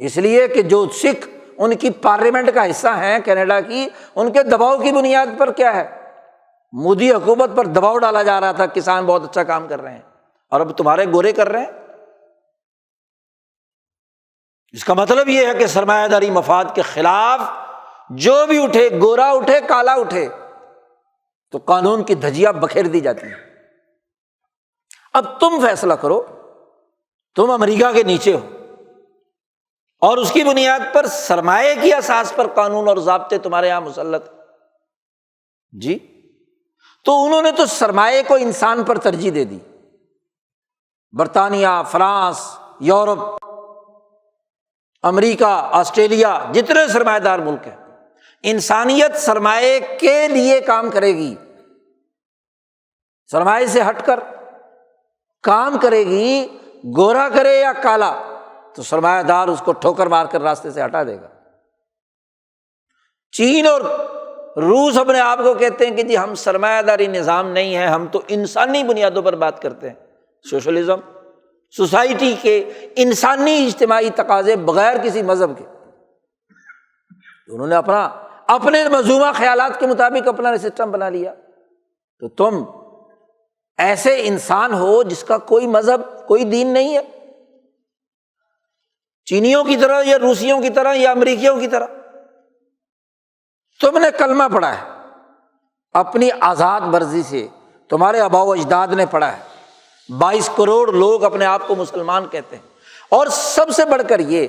اس لیے کہ جو سکھ ان کی پارلیمنٹ کا حصہ ہیں کینیڈا کی، ان کے دباؤ کی بنیاد پر کیا ہے، مودی حکومت پر دباؤ ڈالا جا رہا تھا، کسان بہت اچھا کام کر رہے ہیں اور اب تمہارے گورے کر رہے ہیں۔ اس کا مطلب یہ ہے کہ سرمایہ داری مفاد کے خلاف جو بھی اٹھے، گورا اٹھے، کالا اٹھے، تو قانون کی دھجیاں بکھیر دی جاتی ہیں۔ اب تم فیصلہ کرو، تم امریکہ کے نیچے ہو اور اس کی بنیاد پر سرمایہ کی اساس پر قانون اور ضابطے تمہارے یہاں مسلط، جی، تو انہوں نے تو سرمایہ کو انسان پر ترجیح دے دی۔ برطانیہ، فرانس، یورپ، امریکہ، آسٹریلیا، جتنے سرمایہ دار ملک ہیں، انسانیت سرمایہ کے لیے کام کرے گی، سرمایہ سے ہٹ کر کام کرے گی، گورا کرے یا کالا، تو سرمایہ دار اس کو ٹھوکر مار کر راستے سے ہٹا دے گا۔ چین اور روس اپنے آپ کو کہتے ہیں کہ جی ہم سرمایہ داری نظام نہیں ہے، ہم تو انسانی بنیادوں پر بات کرتے ہیں، سوشلزم، سوسائٹی کے انسانی اجتماعی تقاضے بغیر کسی مذہب کے۔ انہوں نے اپنا اپنے مذمومہ خیالات کے مطابق اپنا سسٹم بنا لیا، تو تم ایسے انسان ہو جس کا کوئی مذہب کوئی دین نہیں ہے، چینیوں کی طرح یا روسیوں کی طرح یا امریکیوں کی طرح۔ تم نے کلمہ پڑھا ہے اپنی آزاد مرضی سے، تمہارے آباء و اجداد نے پڑھا ہے، 22 کروڑ لوگ اپنے آپ کو مسلمان کہتے ہیں، اور سب سے بڑھ کر یہ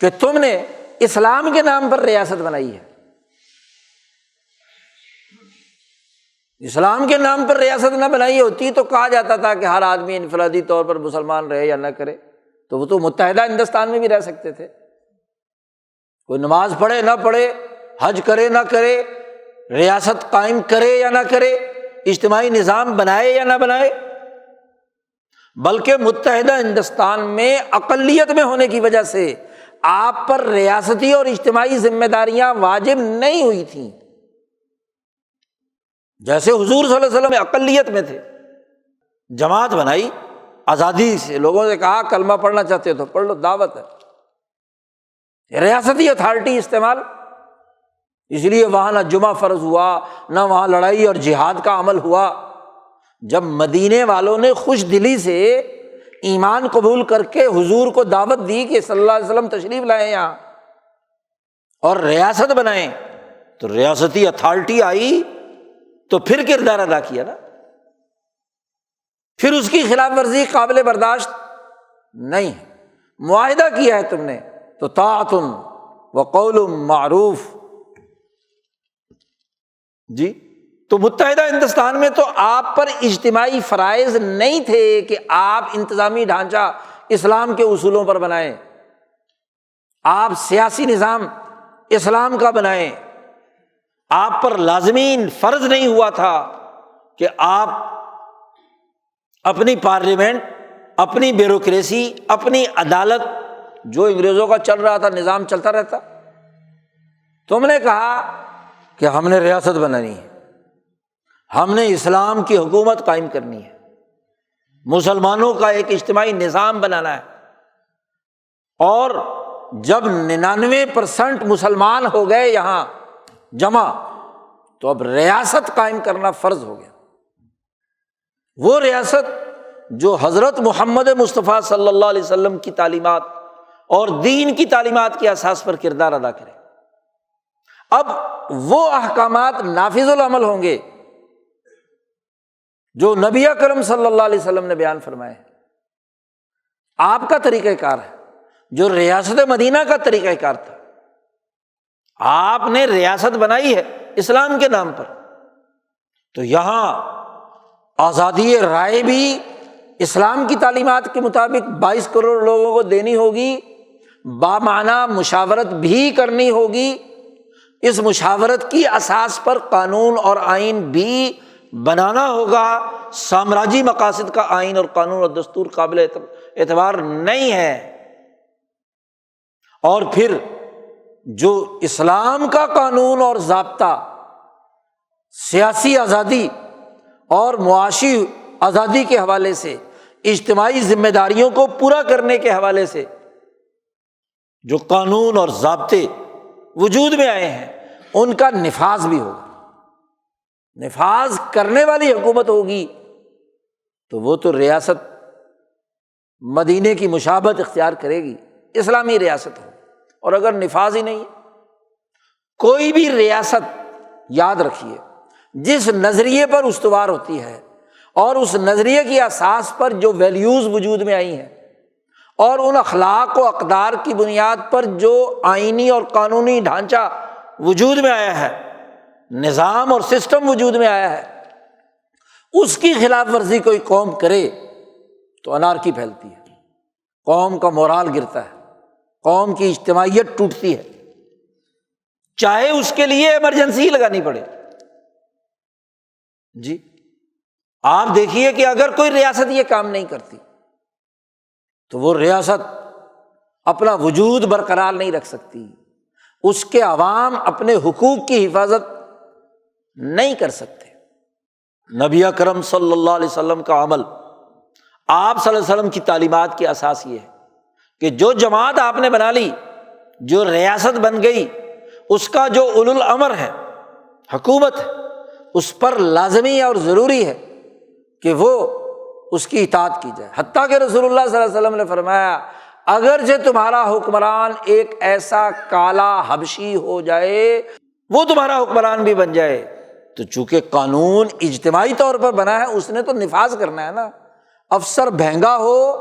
کہ تم نے اسلام کے نام پر ریاست بنائی ہے۔ اسلام کے نام پر ریاست نہ بنائی ہوتی تو کہا جاتا تھا کہ ہر آدمی انفرادی طور پر مسلمان رہے یا نہ کرے، تو وہ تو متحدہ ہندوستان میں بھی رہ سکتے تھے، کوئی نماز پڑھے نہ پڑھے، حج کرے نہ کرے، ریاست قائم کرے یا نہ کرے، اجتماعی نظام بنائے یا نہ بنائے۔ بلکہ متحدہ ہندوستان میں اقلیت میں ہونے کی وجہ سے آپ پر ریاستی اور اجتماعی ذمہ داریاں واجب نہیں ہوئی تھیں، جیسے حضور صلی اللہ علیہ وسلم اقلیت میں تھے، جماعت بنائی، آزادی سے لوگوں سے کہا کلمہ پڑھنا چاہتے ہو تو پڑھ لو، دعوت ہے، ریاستی اتھارٹی استعمال۔ اس لیے وہاں نہ جمعہ فرض ہوا، نہ وہاں لڑائی اور جہاد کا عمل ہوا۔ جب مدینے والوں نے خوش دلی سے ایمان قبول کر کے حضور کو دعوت دی کہ صلی اللہ علیہ وسلم تشریف لائیں یہاں اور ریاست بنائیں، تو ریاستی اتھارٹی آئی تو پھر کردار ادا کیا نا، پھر اس کی خلاف ورزی قابل برداشت نہیں ہے۔ معاہدہ کیا ہے تم نے تو طاعۃ وقول معروف۔ جی تو متحدہ ہندوستان میں تو آپ پر اجتماعی فرائض نہیں تھے کہ آپ انتظامی ڈھانچہ اسلام کے اصولوں پر بنائیں، آپ سیاسی نظام اسلام کا بنائیں، آپ پر لازمین فرض نہیں ہوا تھا کہ آپ اپنی پارلیمنٹ، اپنی بیوروکریسی، اپنی عدالت، جو انگریزوں کا چل رہا تھا نظام چلتا رہتا۔ تم نے کہا کہ ہم نے ریاست بنانی ہے، ہم نے اسلام کی حکومت قائم کرنی ہے، مسلمانوں کا ایک اجتماعی نظام بنانا ہے، اور جب 99% مسلمان ہو گئے یہاں جمع تو اب ریاست قائم کرنا فرض ہو گیا۔ وہ ریاست جو حضرت محمد مصطفیٰ صلی اللہ علیہ وسلم کی تعلیمات اور دین کی تعلیمات کے اساس پر کردار ادا کرے۔ اب وہ احکامات نافذ العمل ہوں گے جو نبی اکرم صلی اللہ علیہ وسلم نے بیان فرمائے ہیں۔ آپ کا طریقہ کار ہے جو ریاست مدینہ کا طریقہ کار تھا، آپ نے ریاست بنائی ہے اسلام کے نام پر، تو یہاں آزادی رائے بھی اسلام کی تعلیمات کے مطابق 22 کروڑ لوگوں کو دینی ہوگی، بامعنی مشاورت بھی کرنی ہوگی، اس مشاورت کی اساس پر قانون اور آئین بھی بنانا ہوگا۔ سامراجی مقاصد کا آئین اور قانون اور دستور قابل اعتبار نہیں ہے، اور پھر جو اسلام کا قانون اور ضابطہ سیاسی آزادی اور معاشی آزادی کے حوالے سے، اجتماعی ذمہ داریوں کو پورا کرنے کے حوالے سے جو قانون اور ضابطے وجود میں آئے ہیں ان کا نفاذ بھی ہوگا۔ نفاذ کرنے والی حکومت ہوگی تو وہ تو ریاست مدینے کی مشابہت اختیار کرے گی، اسلامی ریاست ہو۔ اور اگر نفاذ ہی نہیں ہے، کوئی بھی ریاست یاد رکھیے جس نظریے پر استوار ہوتی ہے اور اس نظریے کی اساس پر جو ویلیوز وجود میں آئی ہیں اور ان اخلاق و اقدار کی بنیاد پر جو آئینی اور قانونی ڈھانچہ وجود میں آیا ہے، نظام اور سسٹم وجود میں آیا ہے، اس کی خلاف ورزی کوئی قوم کرے تو انارکی پھیلتی ہے، قوم کا مورال گرتا ہے، قوم کی اجتماعیت ٹوٹتی ہے، چاہے اس کے لیے ایمرجنسی لگانی پڑے۔ جی آپ دیکھیے کہ اگر کوئی ریاست یہ کام نہیں کرتی تو وہ ریاست اپنا وجود برقرار نہیں رکھ سکتی، اس کے عوام اپنے حقوق کی حفاظت نہیں کر سکتے۔ نبی اکرم صلی اللہ علیہ وسلم کا عمل، آپ صلی اللہ علیہ وسلم کی تعلیمات کی اساس یہ ہے کہ جو جماعت آپ نے بنا لی جو ریاست بن گئی اس کا جو اولو الامر ہے، حکومت ہے، اس پر لازمی اور ضروری ہے کہ وہ اس کی اطاعت کی جائے۔ حتیٰ کہ رسول اللہ صلی اللہ علیہ وسلم نے فرمایا اگرچہ تمہارا حکمران ایک ایسا کالا حبشی ہو جائے، وہ تمہارا حکمران بھی بن جائے، تو چونکہ قانون اجتماعی طور پر بنا ہے اس نے تو نفاذ کرنا ہے نا۔ افسر بھینگا ہو،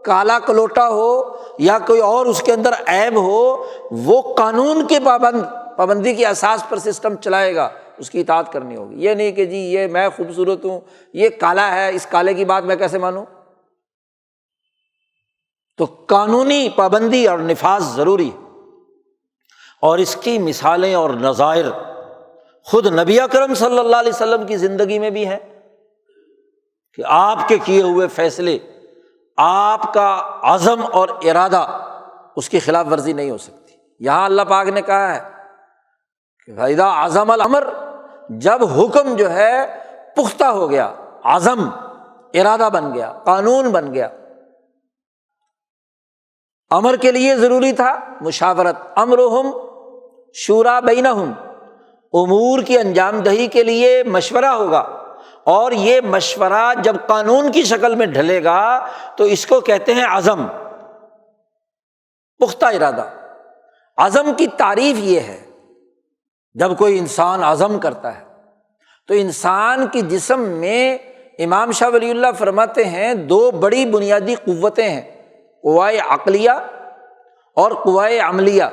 کالا کلوٹا ہو یا کوئی اور اس کے اندر عیب ہو، وہ قانون کے پابندی کی اساس پر سسٹم چلائے گا، اس کی اطاعت کرنی ہوگی۔ یہ نہیں کہ جی یہ میں خوبصورت ہوں، یہ کالا ہے، اس کالے کی بات میں کیسے مانوں؟ تو قانونی پابندی اور نفاذ ضروری ہے۔ اور اس کی مثالیں اور نظائر خود نبی اکرم صلی اللہ علیہ وسلم کی زندگی میں بھی ہیں کہ آپ کے کیے ہوئے فیصلے، آپ کا عزم اور ارادہ، اس کی خلاف ورزی نہیں ہو سکتی۔ یہاں اللہ پاک نے کہا ہے کہ فَإِذَا عَزَمَ الْأَمْرُ، جب حکم جو ہے پختہ ہو گیا، عزم ارادہ بن گیا، قانون بن گیا۔ امر کے لیے ضروری تھا مشاورت، امرہم شورا بینہم، امور کی انجام دہی کے لیے مشورہ ہوگا، اور یہ مشورہ جب قانون کی شکل میں ڈھلے گا تو اس کو کہتے ہیں عزم، پختہ ارادہ۔ عزم کی تعریف یہ ہے، جب کوئی انسان عزم کرتا ہے تو انسان کی جسم میں امام شاہ ولی اللہ فرماتے ہیں دو بڑی بنیادی قوتیں ہیں، قوائے عقلیہ اور قوائے عملیہ۔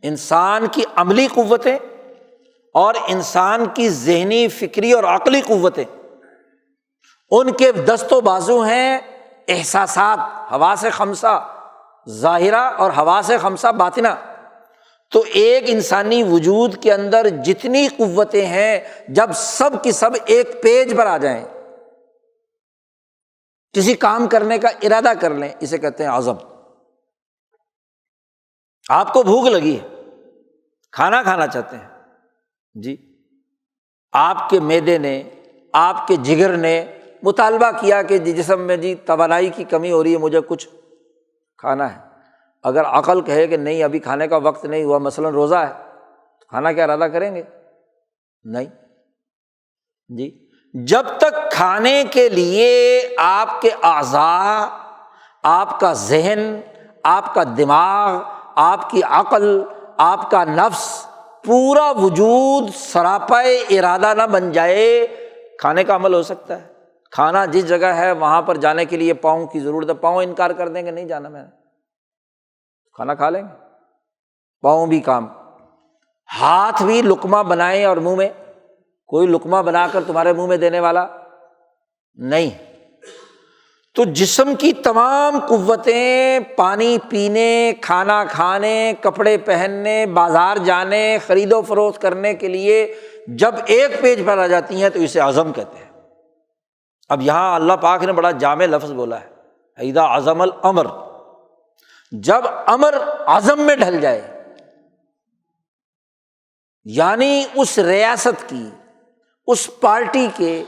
انسان کی عملی قوتیں اور انسان کی ذہنی، فکری اور عقلی قوتیں، ان کے دست و بازو ہیں احساسات، حواس خمسہ ظاہرہ اور حواس خمسہ باطنہ۔ تو ایک انسانی وجود کے اندر جتنی قوتیں ہیں، جب سب کی سب ایک پیج پر آ جائیں، کسی کام کرنے کا ارادہ کر لیں، اسے کہتے ہیں عزم۔ آپ کو بھوک لگی ہے، کھانا کھانا چاہتے ہیں جی، آپ کے معدے نے، آپ کے جگر نے مطالبہ کیا کہ جسم میں جی توانائی کی کمی ہو رہی ہے، مجھے کچھ کھانا ہے۔ اگر عقل کہے کہ نہیں ابھی کھانے کا وقت نہیں ہوا، مثلاً روزہ ہے، تو کھانا کیا ارادہ کریں گے؟ نہیں جی۔ جب تک کھانے کے لیے آپ کے اعضاء، آپ کا ذہن، آپ کا دماغ، آپ کی عقل، آپ کا نفس، پورا وجود سراپائے ارادہ نہ بن جائے، کھانے کا عمل ہو سکتا ہے؟ کھانا جس جگہ ہے وہاں پر جانے کے لیے پاؤں کی ضرورت ہے، پاؤں انکار کر دیں گے نہیں جانا، میں نے کھانا کھا لیں گے، پاؤں بھی کام، ہاتھ بھی لقمہ بنائیں اور منہ میں، کوئی لقمہ بنا کر تمہارے منہ میں دینے والا نہیں۔ تو جسم کی تمام قوتیں، پانی پینے، کھانا کھانے، کپڑے پہننے، بازار جانے، خرید و فروخت کرنے کے لیے جب ایک پیج پر آ جاتی ہیں تو اسے عزم کہتے ہیں۔ اب یہاں اللہ پاک نے بڑا جامع لفظ بولا ہے، اذا عزم الامر، جب امر عزم میں ڈھل جائے، یعنی اس ریاست کی، اس پارٹی کے،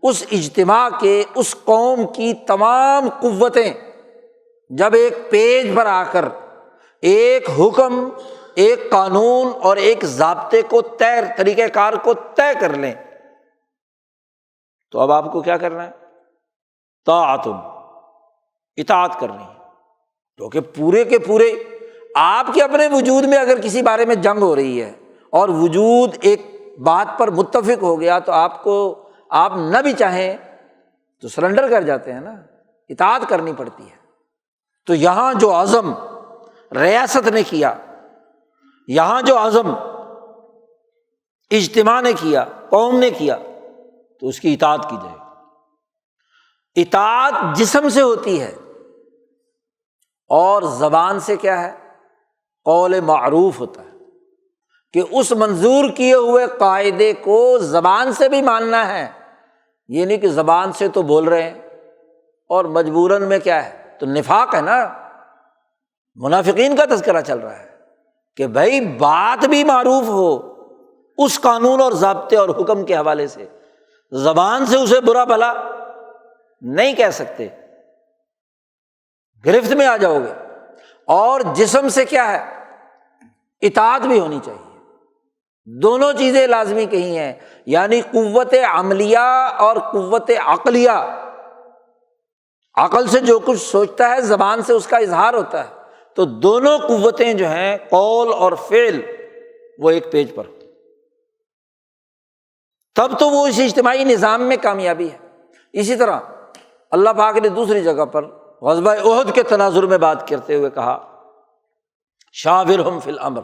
اس اجتماع کے، اس قوم کی تمام قوتیں جب ایک پیج پر آ کر ایک حکم، ایک قانون اور ایک ضابطے کو طریقہ کار کو طے کر لیں، تو اب آپ کو کیا کرنا ہے؟ طاعت، اطاعت کرنی ہے۔ کیونکہ پورے کے پورے آپ کے اپنے وجود میں اگر کسی بارے میں جنگ ہو رہی ہے اور وجود ایک بات پر متفق ہو گیا تو آپ نہ بھی چاہیں تو سرنڈر کر جاتے ہیں نا، اطاعت کرنی پڑتی ہے۔ تو یہاں جو عزم ریاست نے کیا، یہاں جو عزم اجتماع نے کیا، قوم نے کیا، تو اس کی اطاعت کی جائے۔ اطاعت جسم سے ہوتی ہے اور زبان سے کیا ہے؟ قول معروف ہوتا ہے، کہ اس منظور کیے ہوئے قاعدے کو زبان سے بھی ماننا ہے، یہ نہیں کہ زبان سے تو بول رہے ہیں اور مجبوراً میں کیا ہے، تو نفاق ہے نا، منافقین کا تذکرہ چل رہا ہے کہ بھائی بات بھی معروف ہو اس قانون اور ضابطے اور حکم کے حوالے سے، زبان سے اسے برا بھلا نہیں کہہ سکتے، گرفت میں آ جاؤ گے۔ اور جسم سے کیا ہے؟ اطاعت بھی ہونی چاہیے، دونوں چیزیں لازمی کہی ہیں، یعنی قوت عملیہ اور قوت عقلیہ۔ عقل سے جو کچھ سوچتا ہے زبان سے اس کا اظہار ہوتا ہے، تو دونوں قوتیں جو ہیں قول اور فعل وہ ایک پیج پر، تب تو وہ اس اجتماعی نظام میں کامیابی ہے۔ اسی طرح اللہ پاک نے دوسری جگہ پر غزوہ احد کے تناظر میں بات کرتے ہوئے کہا شاورہم فی الامر،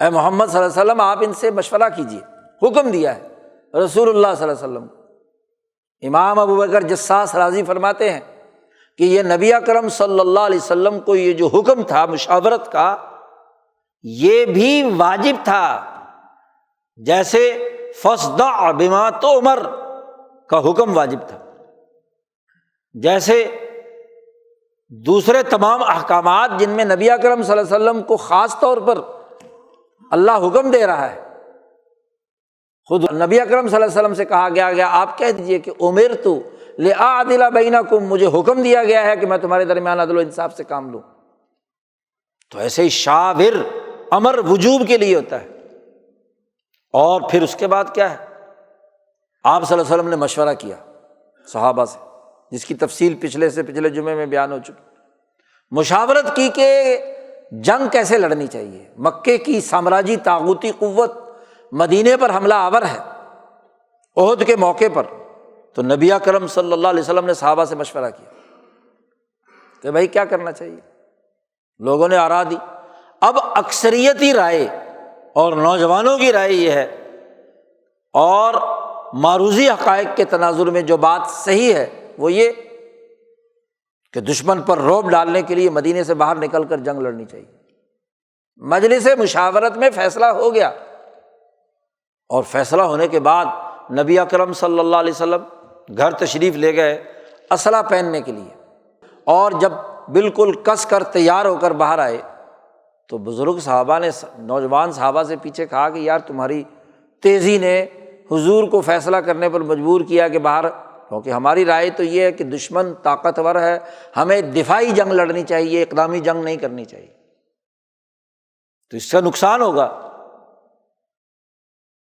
اے محمد صلی اللہ علیہ وسلم آپ ان سے مشورہ کیجیے، حکم دیا ہے رسول اللہ صلی اللہ علیہ وسلم۔ امام ابو بکر جساس رازی فرماتے ہیں کہ یہ نبی اکرم صلی اللہ علیہ وسلم کو یہ جو حکم تھا مشاورت کا، یہ بھی واجب تھا، جیسے فاصدع بما تؤمر کا حکم واجب تھا، جیسے دوسرے تمام احکامات جن میں نبی اکرم صلی اللہ علیہ وسلم کو خاص طور پر اللہ حکم دے رہا ہے، خود نبی اکرم صلی اللہ علیہ وسلم سے کہا گیا آپ کہہ دیجئے کہ امرت لاعدل بینکم، مجھے حکم دیا گیا ہے کہ میں تمہارے درمیان عدل و انصاف سے کام لوں۔ تو ایسے ہی شاور امر وجوب کے لیے ہوتا ہے۔ اور پھر اس کے بعد کیا ہے، آپ صلی اللہ علیہ وسلم نے مشورہ کیا صحابہ سے، جس کی تفصیل پچھلے جمعے میں بیان ہو چکی۔ مشاورت کی کہ جنگ کیسے لڑنی چاہیے، مکے کی سامراجی طاغوتی قوت مدینے پر حملہ آور ہے احد کے موقع پر، تو نبی اکرم صلی اللہ علیہ وسلم نے صحابہ سے مشورہ کیا کہ بھائی کیا کرنا چاہیے۔ لوگوں نے آراء دی۔ اب اکثریتی رائے اور نوجوانوں کی رائے یہ ہے، اور معروضی حقائق کے تناظر میں جو بات صحیح ہے وہ یہ کہ دشمن پر رعب ڈالنے کے لیے مدینے سے باہر نکل کر جنگ لڑنی چاہیے۔ مجلس مشاورت میں فیصلہ ہو گیا، اور فیصلہ ہونے کے بعد نبی اکرم صلی اللہ علیہ وسلم گھر تشریف لے گئے اسلحہ پہننے کے لیے، اور جب بالکل کس کر تیار ہو کر باہر آئے تو بزرگ صحابہ نے نوجوان صحابہ سے پیچھے کہا کہ یار تمہاری تیزی نے حضور کو فیصلہ کرنے پر مجبور کیا کہ باہر، کیونکہ ہماری رائے تو یہ ہے کہ دشمن طاقتور ہے، ہمیں دفاعی جنگ لڑنی چاہیے، اقدامی جنگ نہیں کرنی چاہیے، تو اس کا نقصان ہوگا۔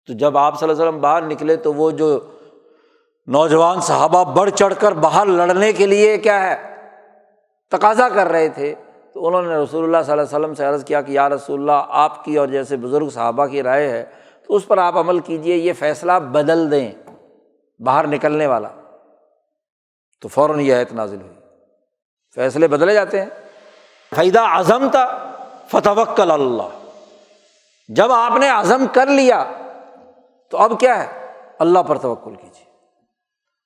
تو جب آپ صلی اللہ علیہ وسلم باہر نکلے تو وہ جو نوجوان صحابہ بڑھ چڑھ کر باہر لڑنے کے لیے کیا ہے تقاضا کر رہے تھے، تو انہوں نے رسول اللہ صلی اللہ علیہ وسلم سے عرض کیا کہ یا رسول اللہ آپ کی اور جیسے بزرگ صحابہ کی رائے ہے تو اس پر آپ عمل کیجئے، یہ فیصلہ بدل دیں باہر نکلنے والا۔ تو فوراً یہ آیت نازل ہوئی، فیصلے بدلے جاتے ہیں۔ فَإِذَا عَزَمْتَ فَتَوَكَّلْ عَلَى اللَّهِ، جب آپ نے عزم کر لیا تو اب کیا ہے، اللہ پر توکل کیجیے،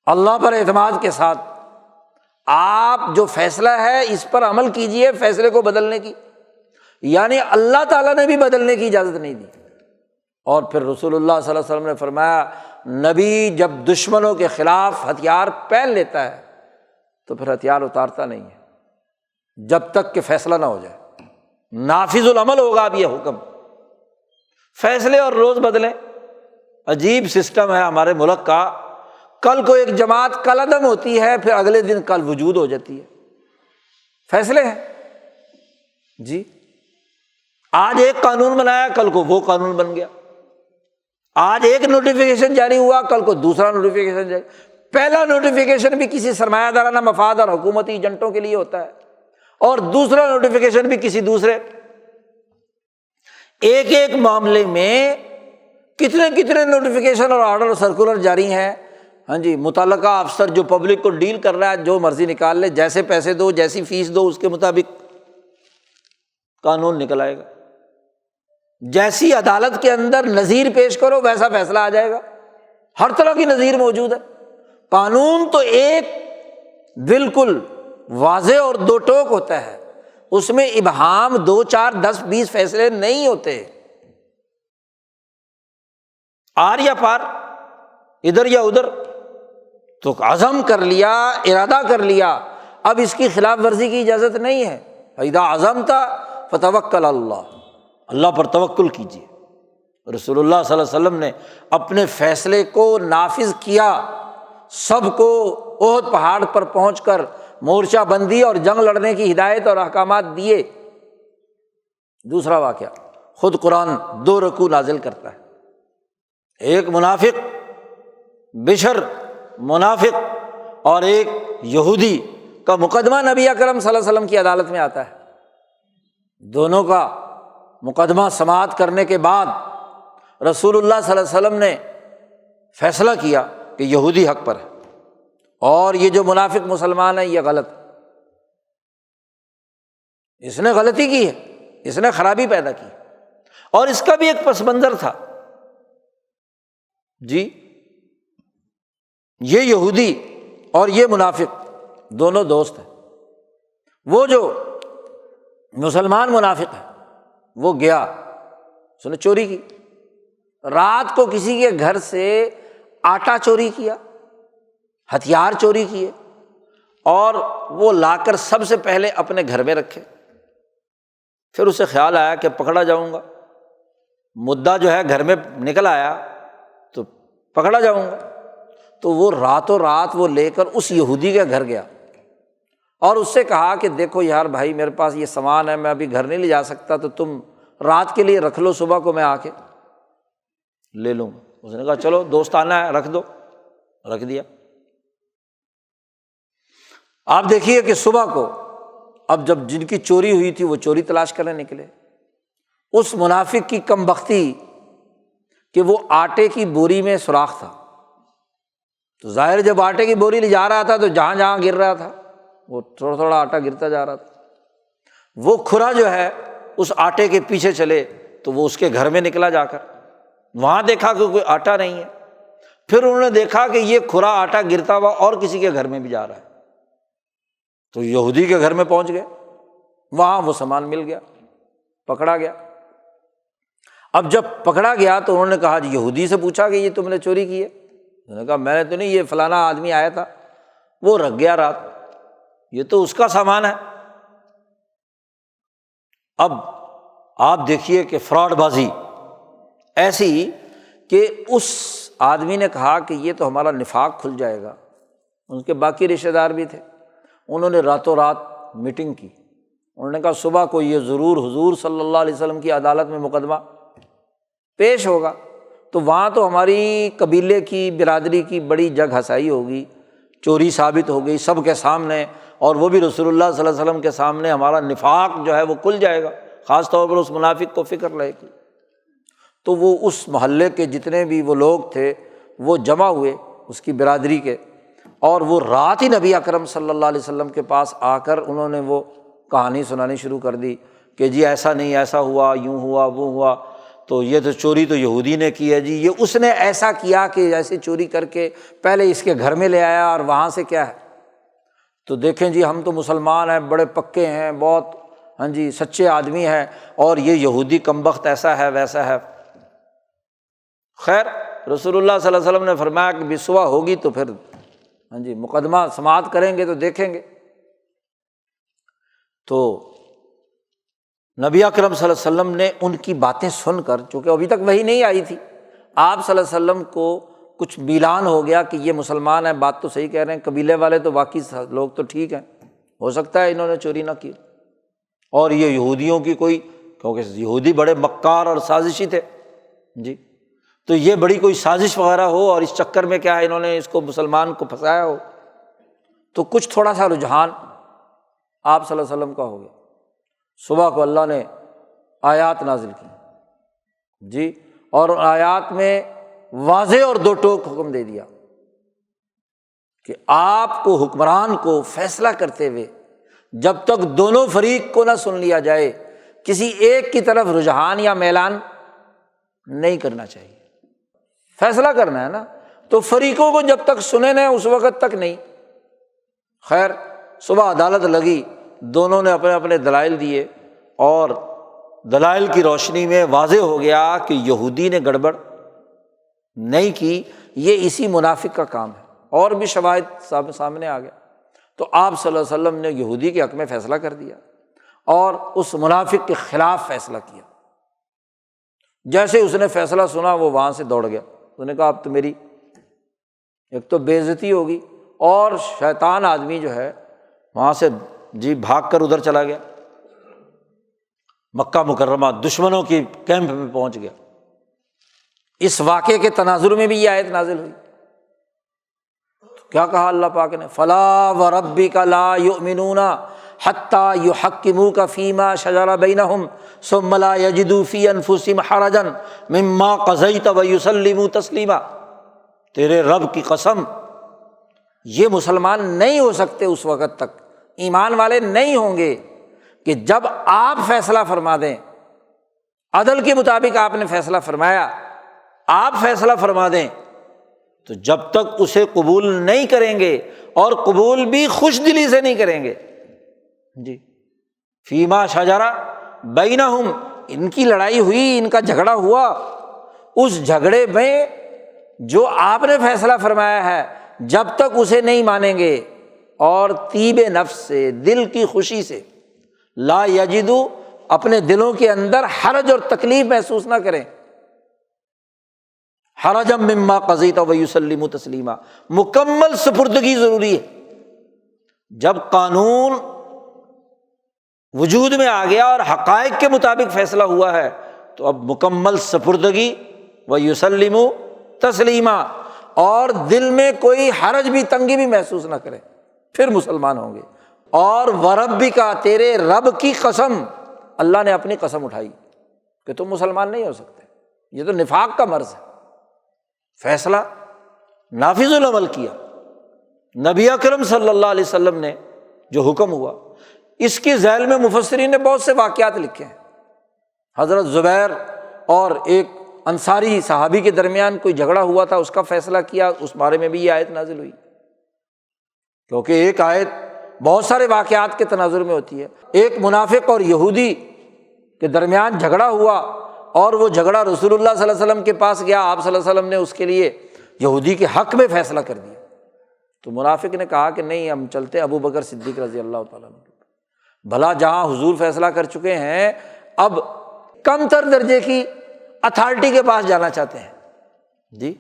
اللہ پر اعتماد کے ساتھ آپ جو فیصلہ ہے اس پر عمل کیجیے، فیصلے کو بدلنے کی یعنی اللہ تعالیٰ نے بھی بدلنے کی اجازت نہیں دی۔ اور پھر رسول اللہ صلی اللہ علیہ وسلم نے فرمایا نبی جب دشمنوں کے خلاف ہتھیار پہن لیتا ہے تو پھر ہتھیار اتارتا نہیں ہے جب تک کہ فیصلہ نہ ہو جائے، نافذ العمل ہوگا اب یہ حکم۔ فیصلے اور روز بدلیں، عجیب سسٹم ہے ہمارے ملک کا، کل کو ایک جماعت کل عدم ہوتی ہے، پھر اگلے دن کل وجود ہو جاتی ہے، فیصلے ہیں جی۔ آج ایک قانون بنایا کل کو وہ قانون بن گیا، آج ایک نوٹیفیکیشن جاری ہوا کل کو دوسرا نوٹیفیکیشن جاری۔ پہلا نوٹیفیکیشن بھی کسی سرمایہ دارانہ مفاد اور حکومتی ایجنٹوں کے لیے ہوتا ہے، اور دوسرا نوٹیفیکیشن بھی کسی دوسرے۔ ایک ایک معاملے میں کتنے نوٹیفیکیشن اور آرڈر اور سرکولر جاری ہیں۔ ہاں جی، متعلقہ افسر جو پبلک کو ڈیل کر رہا ہے جو مرضی نکال لے، جیسے پیسے دو جیسی فیس دو اس کے مطابق قانون نکل آئے گا، جیسی عدالت کے اندر نظیر پیش کرو ویسا فیصلہ آ جائے گا، ہر طرح کی نظیر موجود ہے۔ قانون تو ایک بالکل واضح اور دو ٹوک ہوتا ہے، اس میں ابہام 2 4 10 20 فیصلے نہیں ہوتے، آر یا پار، ادھر یا ادھر۔ تو عزم کر لیا، ارادہ کر لیا، اب اس کی خلاف ورزی کی اجازت نہیں ہے۔ فَإِذَا عَزَمْتَ فَتَوَكَّلْ عَلَى اللَّهِ، اللہ پر توکل کیجیے۔ رسول اللہ صلی اللہ علیہ وسلم نے اپنے فیصلے کو نافذ کیا، سب کو احد پہاڑ پر پہنچ کر مورچہ بندی اور جنگ لڑنے کی ہدایت اور احکامات دیے۔ دوسرا واقعہ، خود قرآن 2 رکوع نازل کرتا ہے، ایک منافق، بشر منافق، اور ایک یہودی کا مقدمہ نبی اکرم صلی اللہ علیہ وسلم کی عدالت میں آتا ہے۔ دونوں کا مقدمہ سماعت کرنے کے بعد رسول اللہ صلی اللہ علیہ وسلم نے فیصلہ کیا کہ یہودی حق پر ہے اور یہ جو منافق مسلمان ہے یہ غلط، اس نے غلطی کی ہے، اس نے خرابی پیدا کی، اور اس کا بھی ایک پس منظر تھا جی۔ یہ یہودی اور یہ منافق دونوں دوست ہیں۔ وہ جو مسلمان منافق ہے وہ گیا، اس نے چوری کی، رات کو کسی کے گھر سے آٹا چوری کیا، ہتھیار چوری کیے، اور وہ لا کر سب سے پہلے اپنے گھر میں رکھے۔ پھر اسے خیال آیا کہ پکڑا جاؤں گا، مدعا جو ہے گھر میں نکل آیا تو پکڑا جاؤں گا، تو وہ راتوں رات وہ لے کر اس یہودی کے گھر گیا اور اس سے کہا کہ دیکھو یار بھائی، میرے پاس یہ سامان ہے، میں ابھی گھر نہیں لے جا سکتا، تو تم رات کے لیے رکھ لو، صبح کو میں آ کے لے لوں گا۔ اس نے کہا چلو دوستانہ ہے، رکھ دو، رکھ دیا۔ آپ دیکھیے کہ صبح کو اب جب جن کی چوری ہوئی تھی وہ چوری تلاش کرنے نکلے، اس منافق کی کم بختی کہ وہ آٹے کی بوری میں سوراخ تھا، تو ظاہر جب آٹے کی بوری لے جا رہا تھا تو جہاں جہاں گر رہا تھا وہ تھوڑا تھوڑا آٹا گرتا جا رہا تھا، وہ کھرا جو ہے اس آٹے کے پیچھے چلے تو وہ اس کے گھر میں نکلا، جا کر وہاں دیکھا کہ کوئی آٹا نہیں ہے، پھر انہوں نے دیکھا کہ یہ کھرا آٹا گرتا ہوا اور کسی کے گھر میں بھی جا رہا ہے، تو یہودی کے گھر میں پہنچ گئے، وہاں وہ سامان مل گیا، پکڑا گیا۔ اب جب پکڑا گیا تو انہوں نے کہا جی، یہودی سے پوچھا کہ یہ تم نے چوری کی ہے؟ انہوں نے کہا میں نے تو نہیں، یہ فلانا آدمی آیا تھا وہ رکھ گیا رات، یہ تو اس کا سامان ہے۔ اب آپ دیکھیے کہ فراڈ بازی ایسی کہ اس آدمی نے کہا کہ یہ تو ہمارا نفاق کھل جائے گا، ان کے باقی رشتہ دار بھی تھے، انہوں نے راتوں رات میٹنگ کی، انہوں نے کہا صبح کو یہ ضرور حضور صلی اللہ علیہ وسلم کی عدالت میں مقدمہ پیش ہوگا، تو وہاں تو ہماری قبیلے کی برادری کی بڑی جگ ہسائی ہوگی، چوری ثابت ہو گئی سب کے سامنے، اور وہ بھی رسول اللہ صلی اللہ علیہ وسلم کے سامنے، ہمارا نفاق جو ہے وہ کھل جائے گا، خاص طور پر اس منافق کو فکر رہے گی۔ تو وہ اس محلے کے جتنے بھی وہ لوگ تھے وہ جمع ہوئے اس کی برادری کے، اور وہ رات ہی نبی اکرم صلی اللہ علیہ وسلم کے پاس آ کر انہوں نے وہ کہانی سنانی شروع کر دی کہ جی ایسا نہیں، ایسا ہوا، یوں ہوا، وہ ہوا، تو یہ تو چوری تو یہودی نے کی ہے جی، یہ اس نے ایسا کیا کہ ایسے چوری کر کے پہلے اس کے گھر میں لے آیا اور وہاں سے کیا ہے، تو دیکھیں جی ہم تو مسلمان ہیں، بڑے پکے ہیں، بہت ہاں جی سچے آدمی ہیں، اور یہ یہودی کمبخت ایسا ہے ویسا ہے۔ خیر رسول اللہ صلی اللہ علیہ وسلم نے فرمایا کہ بسوا ہوگی تو پھر ہاں جی مقدمہ سماعت کریں گے تو دیکھیں گے۔ تو نبی اکرم صلی اللہ علیہ وسلم نے ان کی باتیں سن کر، چونکہ ابھی تک وحی نہیں آئی تھی، آپ صلی اللہ علیہ وسلم کو کچھ میلان ہو گیا کہ یہ مسلمان ہیں، بات تو صحیح کہہ رہے ہیں، قبیلے والے تو باقی لوگ تو ٹھیک ہیں، ہو سکتا ہے انہوں نے چوری نہ کی، اور یہ یہودیوں کی کوئی، کیونکہ یہودی بڑے مکار اور سازشی تھے جی، تو یہ بڑی کوئی سازش وغیرہ ہو اور اس چکر میں کیا ہے انہوں نے اس کو مسلمان کو پھنسایا ہو، تو کچھ تھوڑا سا رجحان آپ صلی اللہ علیہ وسلم کا ہو گیا۔ صبح کو اللہ نے آیات نازل کی جی، اور آیات میں واضح اور دو ٹوک حکم دے دیا کہ آپ کو، حکمران کو فیصلہ کرتے ہوئے جب تک دونوں فریق کو نہ سن لیا جائے کسی ایک کی طرف رجحان یا میلان نہیں کرنا چاہیے، فیصلہ کرنا ہے نا، تو فریقوں کو جب تک سنے نہ اس وقت تک نہیں۔ خیر صبح عدالت لگی، دونوں نے اپنے اپنے دلائل دیے، اور دلائل کی روشنی میں واضح ہو گیا کہ یہودی نے گڑبڑ نہیں کی، یہ اسی منافق کا کام ہے، اور بھی شواہد سامنے آ گیا۔ تو آپ صلی اللہ علیہ وسلم نے یہودی کے حق میں فیصلہ کر دیا اور اس منافق کے خلاف فیصلہ کیا۔ جیسے اس نے فیصلہ سنا وہ وہاں سے دوڑ گیا، اس نے کہا اب تو میری ایک تو بے عزتی ہوگی، اور شیطان آدمی جو ہے وہاں سے جی بھاگ کر ادھر چلا گیا۔ مکہ مکرمہ دشمنوں کی کیمپ میں پہنچ گیا۔ اس واقعے کے تناظر میں بھی یہ آیت نازل ہوئی۔ تو کیا کہا اللہ پاک نے؟ فلا وربک لا یؤمنون حتی یحکموک فیما شجر بینہم ثم لا یجدوا فی انفسہم حرجا مما قضیت ویسلموا تسلیما۔ تیرے رب کی قسم، یہ مسلمان نہیں ہو سکتے اس وقت تک، ایمان والے نہیں ہوں گے کہ جب آپ فیصلہ فرما دیں، عدل کے مطابق آپ نے فیصلہ فرمایا، آپ فیصلہ فرما دیں، تو جب تک اسے قبول نہیں کریں گے، اور قبول بھی خوش دلی سے نہیں کریں گے۔ جی، فیما شجرا بینہم، ان کی لڑائی ہوئی، ان کا جھگڑا ہوا، اس جھگڑے میں جو آپ نے فیصلہ فرمایا ہے جب تک اسے نہیں مانیں گے اور طیب نفس سے، دل کی خوشی سے، لا یجدو، اپنے دلوں کے اندر حرج اور تکلیف محسوس نہ کریں، حرجا مما قضیت ویسلموا تسلیما، مکمل سپردگی ضروری ہے۔ جب قانون وجود میں آ گیا اور حقائق کے مطابق فیصلہ ہوا ہے تو اب مکمل سپردگی ویسلموا تسلیما، اور دل میں کوئی حرج بھی، تنگی بھی محسوس نہ کریں، پھر مسلمان ہوں گے۔ اور وربک، تیرے رب کی قسم، اللہ نے اپنی قسم اٹھائی کہ تم مسلمان نہیں ہو سکتے، یہ تو نفاق کا مرض ہے۔ فیصلہ نافذ العمل کیا، نبی اکرم صلی اللہ علیہ وسلم نے جو حکم ہوا، اس کے ذیل میں مفسرین نے بہت سے واقعات لکھے ہیں۔ حضرت زبیر اور ایک انصاری صحابی کے درمیان کوئی جھگڑا ہوا تھا، اس کا فیصلہ کیا، اس بارے میں بھی یہ آیت نازل ہوئی، کیونکہ ایک آیت بہت سارے واقعات کے تناظر میں ہوتی ہے۔ ایک منافق اور یہودی کے درمیان جھگڑا ہوا، اور وہ جھگڑا رسول اللہ صلی اللہ علیہ وسلم کے پاس گیا، آپ صلی اللہ علیہ وسلم نے اس کے لیے یہودی کے حق میں فیصلہ کر دیا۔ تو منافق نے کہا کہ نہیں، ہم چلتے ابو بکر صدیق رضی اللہ تعالیٰ عنہ، بھلا جہاں حضور فیصلہ کر چکے ہیں، اب کم تر درجے کی اتھارٹی کے پاس جانا چاہتے ہیں۔ جی،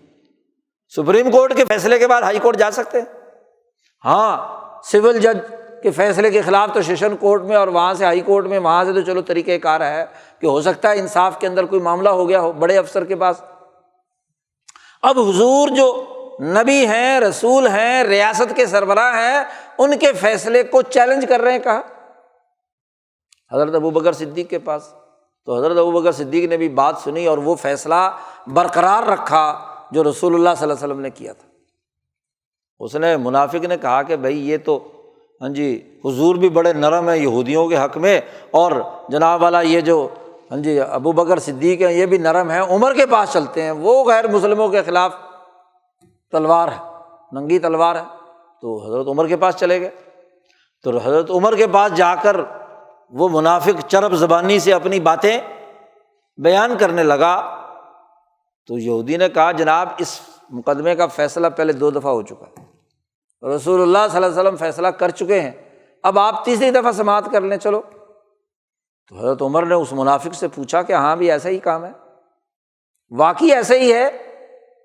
سپریم کورٹ کے فیصلے کے بعد ہائی کورٹ جا سکتے ہیں، ہاں سول جج کے فیصلے کے خلاف تو سیشن کورٹ میں، اور وہاں سے ہائی کورٹ میں، وہاں سے تو چلو طریقہ کار ہے کہ ہو سکتا ہے انصاف کے اندر کوئی معاملہ ہو گیا ہو بڑے افسر کے پاس۔ اب حضور جو نبی ہیں، رسول ہیں، ریاست کے سربراہ ہیں، ان کے فیصلے کو چیلنج کر رہے ہیں، کہا حضرت ابو بکر صدیق کے پاس۔ تو حضرت ابو بکر صدیق نے بھی بات سنی اور وہ فیصلہ برقرار رکھا جو رسول اللہ صلی اللہ علیہ وسلم نے کیا تھا۔ اس نے، منافق نے کہا کہ بھائی یہ تو ہاں جی حضور بھی بڑے نرم ہیں یہودیوں کے حق میں، اور جناب والا یہ جو ہاں جی ابو بکر صدیق ہیں یہ بھی نرم ہیں، عمر کے پاس چلتے ہیں، وہ غیر مسلموں کے خلاف تلوار ہے، ننگی تلوار ہے۔ تو حضرت عمر کے پاس چلے گئے۔ تو حضرت عمر کے پاس جا کر وہ منافق چرب زبانی سے اپنی باتیں بیان کرنے لگا۔ تو یہودی نے کہا جناب اس مقدمے کا فیصلہ پہلے 2 دفعہ ہو چکا ہے، رسول اللہ صلی اللہ علیہ وسلم فیصلہ کر چکے ہیں، اب آپ تیسری دفعہ سماعت کر لیں، چلو۔ تو حضرت عمر نے اس منافق سے پوچھا کہ ہاں بھی ایسا ہی کام ہے، واقعی ایسا ہی ہے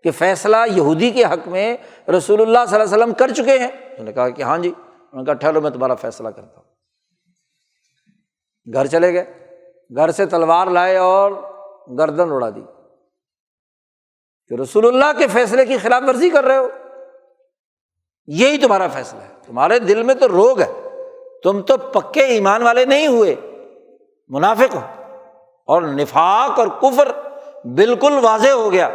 کہ فیصلہ یہودی کے حق میں رسول اللہ صلی اللہ علیہ وسلم کر چکے ہیں؟ انہوں نے کہا کہ ہاں جی۔ انہوں نے کہا ٹھہرو میں تمہارا فیصلہ کرتا ہوں۔ گھر چلے گئے، گھر سے تلوار لائے اور گردن اڑا دی کہ رسول اللہ کے فیصلے کی خلاف ورزی کر رہے ہو، یہی تمہارا فیصلہ ہے، تمہارے دل میں تو روگ ہے، تم تو پکے ایمان والے نہیں ہوئے، منافق ہو، اور نفاق اور کفر بالکل واضح ہو گیا۔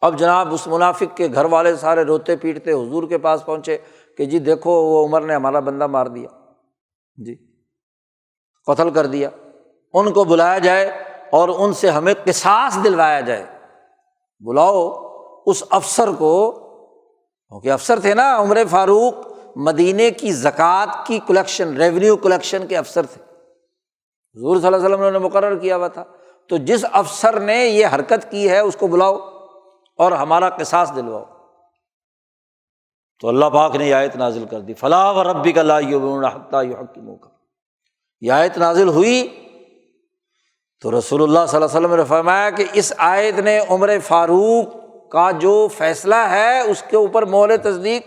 اب جناب اس منافق کے گھر والے سارے روتے پیٹتے حضور کے پاس پہنچے کہ جی دیکھو وہ عمر نے ہمارا بندہ مار دیا، جی قتل کر دیا، ان کو بلایا جائے اور ان سے ہمیں قصاص دلوایا جائے۔ بلاؤ اس افسر کو، کیونکہ افسر تھے نا، عمر فاروق مدینے کی زکوٰۃ کی کلیکشن، ریونیو کلیکشن کے افسر تھے، حضور صلی اللہ علیہ وسلم نے مقرر کیا ہوا تھا۔ تو جس افسر نے یہ حرکت کی ہے اس کو بلاؤ اور ہمارا قصاص دلواؤ۔ تو اللہ پاک نے یہ آیت نازل کر دی، فلا وربک لا یؤمنون حتی یحکموک۔ یہ آیت نازل ہوئی تو رسول اللہ صلی اللہ علیہ وسلم نے فرمایا کہ اس آیت نے عمر فاروق کا جو فیصلہ ہے اس کے اوپر مہر تصدیق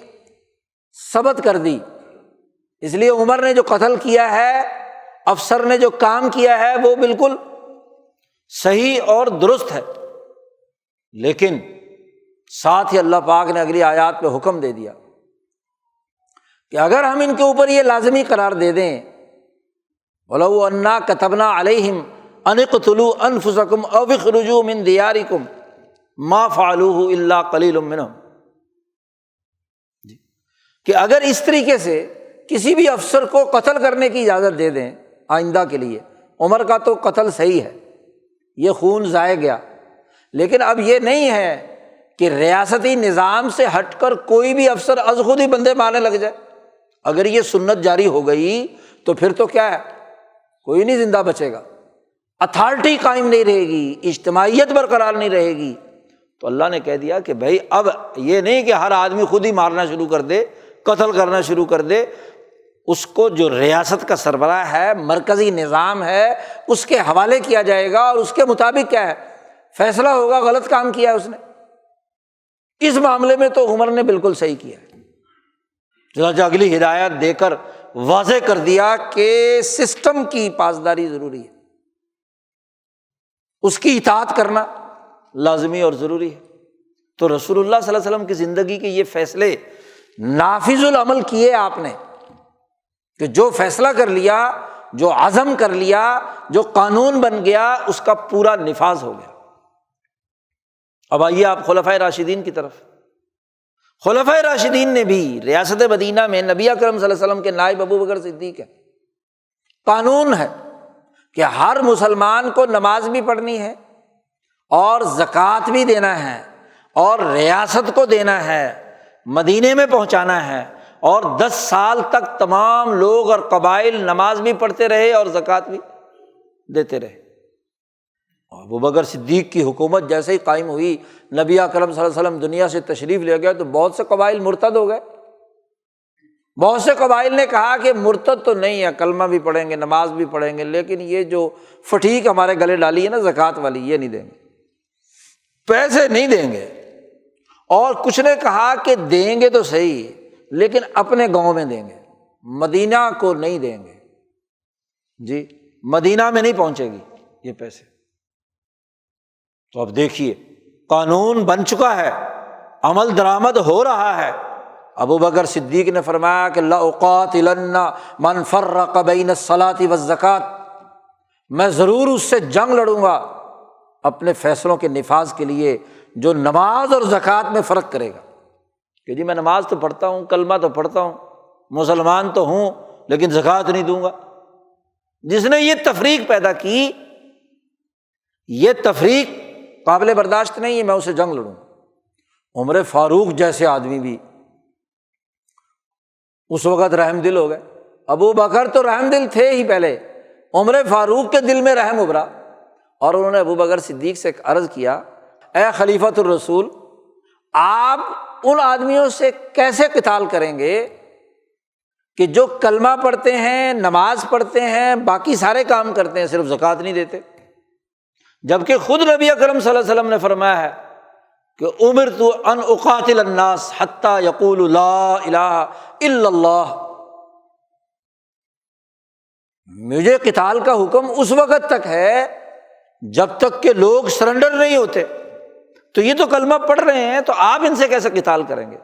ثبت کر دی، اس لیے عمر نے جو قتل کیا ہے افسر نے جو کام کیا ہے وہ بالکل صحیح اور درست ہے، لیکن ساتھ ہی اللہ پاک نے اگلی آیات پہ حکم دے دیا کہ اگر ہم ان کے اوپر یہ لازمی قرار دے دیں، وَلَوْ أَنَّا كَتَبْنَا عَلَيْهِمْ أَنِ اقْتُلُوا أَنفُسَكُمْ أَوْ اخْرُجُوا مِنْ دِيَارِكُمْ مَا فَعَلُوهُ إِلَّا قَلِيلٌ مِّنْهُمْ، کہ اگر اس طریقے سے کسی بھی افسر کو قتل کرنے کی اجازت دے دیں آئندہ کے لیے، عمر کا تو قتل صحیح ہے، یہ خون ضائع گیا، لیکن اب یہ نہیں ہے کہ ریاستی نظام سے ہٹ کر کوئی بھی افسر از خود ہی بندے مارنے لگ جائے۔ اگر یہ سنت جاری ہو گئی تو پھر تو کیا ہے، کوئی نہیں زندہ بچے گا، اتھارٹی قائم نہیں رہے گی، اجتماعیت برقرار نہیں رہے گی۔ تو اللہ نے کہہ دیا کہ بھائی اب یہ نہیں کہ ہر آدمی خود ہی مارنا شروع کر دے، قتل کرنا شروع کر دے، اس کو جو ریاست کا سربراہ ہے، مرکزی نظام ہے، اس کے حوالے کیا جائے گا اور اس کے مطابق کیا ہے فیصلہ ہوگا۔ غلط کام کیا ہے اس نے، اس معاملے میں تو عمر نے بالکل صحیح کیا ہے۔ چنانچہ اگلی ہدایت دے کر واضح کر دیا کہ سسٹم کی پاسداری ضروری ہے، اس کی اطاعت کرنا لازمی اور ضروری ہے۔ تو رسول اللہ صلی اللہ علیہ وسلم کی زندگی کے یہ فیصلے نافذ العمل کیے آپ نے، کہ جو فیصلہ کر لیا، جو عزم کر لیا، جو قانون بن گیا، اس کا پورا نفاذ ہو گیا۔ اب آئیے آپ خلفائے راشدین کی طرف۔ خلفائے راشدین نے بھی ریاست مدینہ میں نبی اکرم صلی اللہ علیہ وسلم کے نائب ابو بکر صدیق ہے، قانون ہے کہ ہر مسلمان کو نماز بھی پڑھنی ہے اور زکوٰۃ بھی دینا ہے اور ریاست کو دینا ہے، مدینے میں پہنچانا ہے، اور 10 سال تک تمام لوگ اور قبائل نماز بھی پڑھتے رہے اور زکوٰۃ بھی دیتے رہے۔ ابو بکر صدیق کی حکومت جیسے ہی قائم ہوئی، نبی اکرم صلی اللہ علیہ وسلم دنیا سے تشریف لے گئے تو بہت سے قبائل مرتد ہو گئے۔ بہت سے قبائل نے کہا کہ مرتد تو نہیں ہے، کلمہ بھی پڑھیں گے، نماز بھی پڑھیں گے، لیکن یہ جو فٹیک ہمارے گلے ڈالی ہے نا زکوٰۃ والی، یہ نہیں دیں گے، پیسے نہیں دیں گے۔ اور کچھ نے کہا کہ دیں گے تو صحیح لیکن اپنے گاؤں میں دیں گے، مدینہ کو نہیں دیں گے، جی مدینہ میں نہیں پہنچے گی یہ پیسے۔ تو اب دیکھیے قانون بن چکا ہے، عمل درآمد ہو رہا ہے۔ ابو بکر صدیق نے فرمایا کہ لأقاتلن من فرق بین الصلاۃ والزکوٰۃ، میں ضرور اس سے جنگ لڑوں گا اپنے فیصلوں کے نفاذ کے لیے جو نماز اور زکوٰۃ میں فرق کرے گا، کہ جی میں نماز تو پڑھتا ہوں، کلمہ تو پڑھتا ہوں، مسلمان تو ہوں، لیکن زکوٰۃ نہیں دوں گا۔ جس نے یہ تفریق پیدا کی، یہ تفریق قابل برداشت نہیں ہے، میں اسے جنگ لڑوں۔ عمر فاروق جیسے آدمی بھی اس وقت رحم دل ہو گئے۔ ابو بکر تو رحم دل تھے ہی پہلے، عمر فاروق کے دل میں رحم ابھرا اور انہوں نے ابو بکر صدیق سے عرض کیا، اے خلیفۃ الرسول، آپ ان آدمیوں سے کیسے قتال کریں گے کہ جو کلمہ پڑھتے ہیں، نماز پڑھتے ہیں، باقی سارے کام کرتے ہیں، صرف زکوٰۃ نہیں دیتے؟ جبکہ خود نبی اکرم صلی اللہ علیہ وسلم نے فرمایا ہے کہ امرت ان اقاتل الناس حتی یقولوا لا الہ الا اللہ، مجھے قتال کا حکم اس وقت تک ہے جب تک کہ لوگ سرنڈر نہیں ہوتے۔ تو یہ تو کلمہ پڑھ رہے ہیں، تو آپ ان سے کیسے قتال کریں گے؟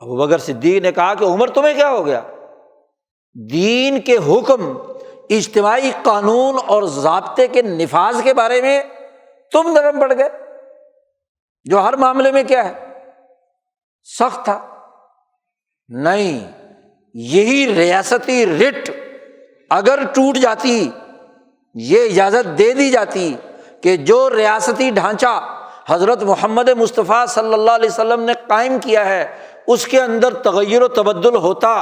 ابو بکر صدیق نے کہا کہ عمر تمہیں کیا ہو گیا؟ دین کے حکم، اجتماعی قانون اور ضابطے کے نفاذ کے بارے میں تم نرم پڑ گئے، جو ہر معاملے میں کیا ہے سخت تھا۔ نہیں، یہی ریاستی رٹ اگر ٹوٹ جاتی، یہ اجازت دے دی جاتی کہ جو ریاستی ڈھانچہ حضرت محمد مصطفیٰ صلی اللہ علیہ وسلم نے قائم کیا ہے اس کے اندر تغیر و تبدل ہوتا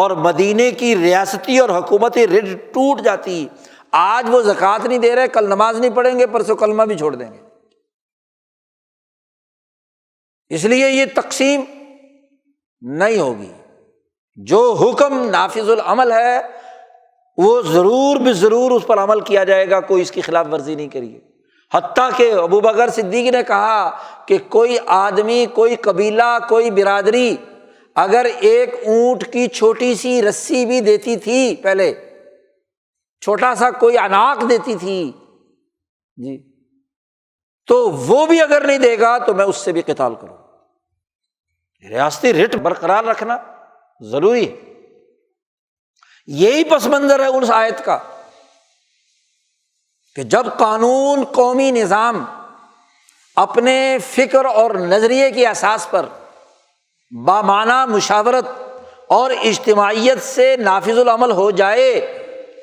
اور مدینے کی ریاستی اور حکومتی رٹ ٹوٹ جاتی، آج وہ زکوٰۃ نہیں دے رہے، کل نماز نہیں پڑھیں گے، پرسوں کلمہ بھی چھوڑ دیں گے۔ اس لیے یہ تقسیم نہیں ہوگی۔ جو حکم نافذ العمل ہے وہ ضرور بضرور اس پر عمل کیا جائے گا، کوئی اس کی خلاف ورزی نہیں کریے۔ حتیٰ کہ ابو بکر صدیق نے کہا کہ کوئی آدمی، کوئی قبیلہ، کوئی برادری اگر ایک اونٹ کی چھوٹی سی رسی بھی دیتی تھی، پہلے چھوٹا سا کوئی عناق دیتی تھی جی، تو وہ بھی اگر نہیں دے گا تو میں اس سے بھی قتال کروں۔ ریاستی رٹ برقرار رکھنا ضروری ہے۔ یہی پس منظر ہے اس آیت کا کہ جب قانون، قومی نظام اپنے فکر اور نظریے کی اساس پر بامعنی مشاورت اور اجتماعیت سے نافذ العمل ہو جائے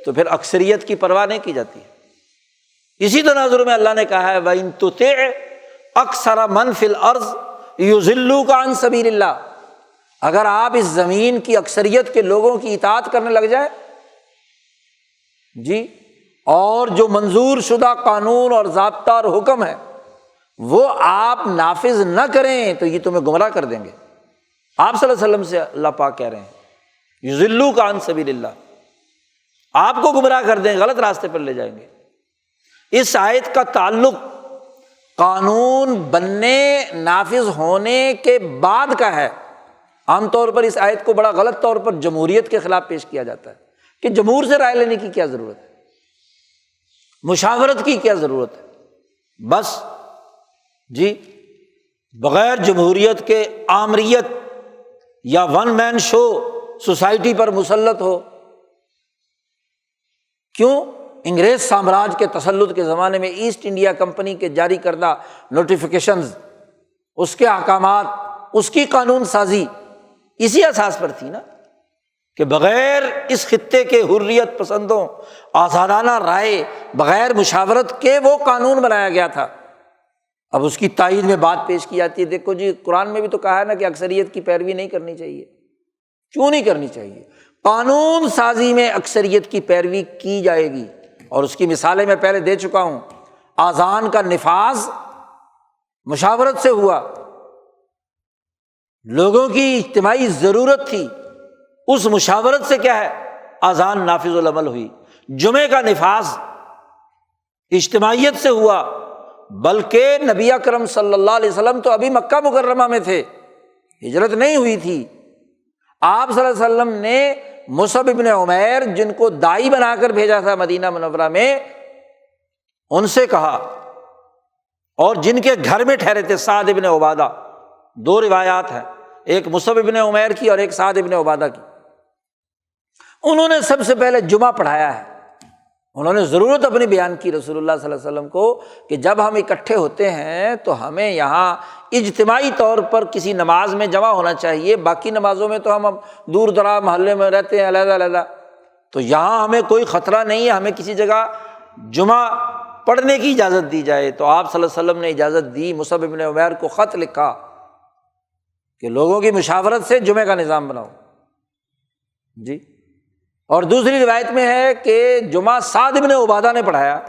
تو پھر اکثریت کی پرواہ نہیں کی جاتی۔ اسی تناظر میں اللہ نے کہا ہے وَإِن تُطِعْ أَكْثَرَ مَنْ فِي الْأَرْضِ يُضِلُّوكَ عَنْ سَبِيلِ اللَّهِ، اگر آپ اس زمین کی اکثریت کے لوگوں کی اطاعت کرنے لگ جائے جی، اور جو منظور شدہ قانون اور ضابطہ اور حکم ہے وہ آپ نافذ نہ کریں تو یہ تمہیں گمراہ کر دیں گے۔ آپ صلی اللہ علیہ وسلم سے اللہ پاک کہہ رہے ہیں یضلوک عن سبیل اللہ، آپ کو گمراہ کر دیں، غلط راستے پر لے جائیں گے۔ اس آیت کا تعلق قانون بننے، نافذ ہونے کے بعد کا ہے۔ عام طور پر اس آیت کو بڑا غلط طور پر جمہوریت کے خلاف پیش کیا جاتا ہے کہ جمہور سے رائے لینے کی کیا ضرورت ہے، مشاورت کی کیا ضرورت ہے، بس جی بغیر جمہوریت کے آمریت یا ون مین شو سوسائٹی پر مسلط ہو۔ کیوں؟ انگریز سامراج کے تسلط کے زمانے میں ایسٹ انڈیا کمپنی کے جاری کردہ نوٹیفیکیشنز، اس کے احکامات، اس کی قانون سازی اسی اساس پر تھی نا کہ بغیر اس خطے کے حریت پسندوں، آزادانہ رائے، بغیر مشاورت کے وہ قانون بنایا گیا تھا۔ اب اس کی تائید میں بات پیش کی جاتی ہے، دیکھو جی قرآن میں بھی تو کہا ہے نا کہ اکثریت کی پیروی نہیں کرنی چاہیے۔ کیوں نہیں کرنی چاہیے؟ قانون سازی میں اکثریت کی پیروی کی جائے گی، اور اس کی مثالیں میں پہلے دے چکا ہوں۔ اذان کا نفاذ مشاورت سے ہوا، لوگوں کی اجتماعی ضرورت تھی، اس مشاورت سے کیا ہے اذان نافذ العمل ہوئی۔ جمعے کا نفاذ اجتماعیت سے ہوا، بلکہ نبی اکرم صلی اللہ علیہ وسلم تو ابھی مکہ مکرمہ میں تھے، ہجرت نہیں ہوئی تھی۔ آپ صلی اللہ علیہ وسلم نے مصعب ابن عمیر جن کو داعی بنا کر بھیجا تھا مدینہ منورہ میں، ان سے کہا، اور جن کے گھر میں ٹھہرے تھے سعد ابن عبادہ، دو روایات ہیں، ایک مصعب ابن عمیر کی اور ایک سعد ابن عبادہ کی۔ انہوں نے سب سے پہلے جمعہ پڑھایا ہے، انہوں نے ضرورت اپنی بیان کی رسول اللہ صلی اللہ علیہ وسلم کو کہ جب ہم اکٹھے ہوتے ہیں تو ہمیں یہاں اجتماعی طور پر کسی نماز میں جمع ہونا چاہیے، باقی نمازوں میں تو ہم دور دراز محلے میں رہتے ہیں علیحدہ علیحدہ، تو یہاں ہمیں کوئی خطرہ نہیں ہے، ہمیں کسی جگہ جمعہ پڑھنے کی اجازت دی جائے۔ تو آپ صلی اللہ علیہ وسلم نے اجازت دی، مصعب ابن عمیر کو خط لکھا کہ لوگوں کی مشاورت سے جمعے کا نظام بناؤ جی۔ اور دوسری روایت میں ہے کہ جمعہ سعد ابن عبادہ نے پڑھایا،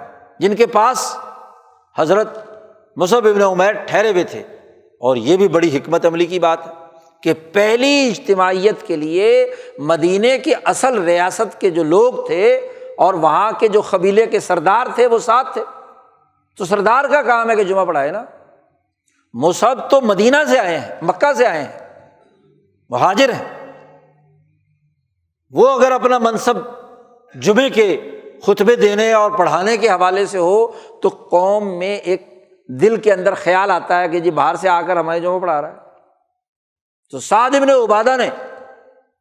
جن کے پاس حضرت مصعب ابن عمیر ٹھہرے ہوئے تھے۔ اور یہ بھی بڑی حکمت عملی کی بات ہے کہ پہلی اجتماعیت کے لیے مدینے کی اصل ریاست کے جو لوگ تھے اور وہاں کے جو قبیلے کے سردار تھے وہ ساتھ تھے، تو سردار کا کام ہے کہ جمعہ پڑھائے نا۔ مصعب تو مدینہ سے آئے ہیں، مکہ سے آئے ہیں، مہاجر ہیں، وہ اگر اپنا منصب جمعے کے خطبے دینے اور پڑھانے کے حوالے سے ہو تو قوم میں ایک دل کے اندر خیال آتا ہے کہ جی باہر سے آ کر ہمیں جمعہ پڑھا رہا ہے۔ تو سعد ابن عبادہ نے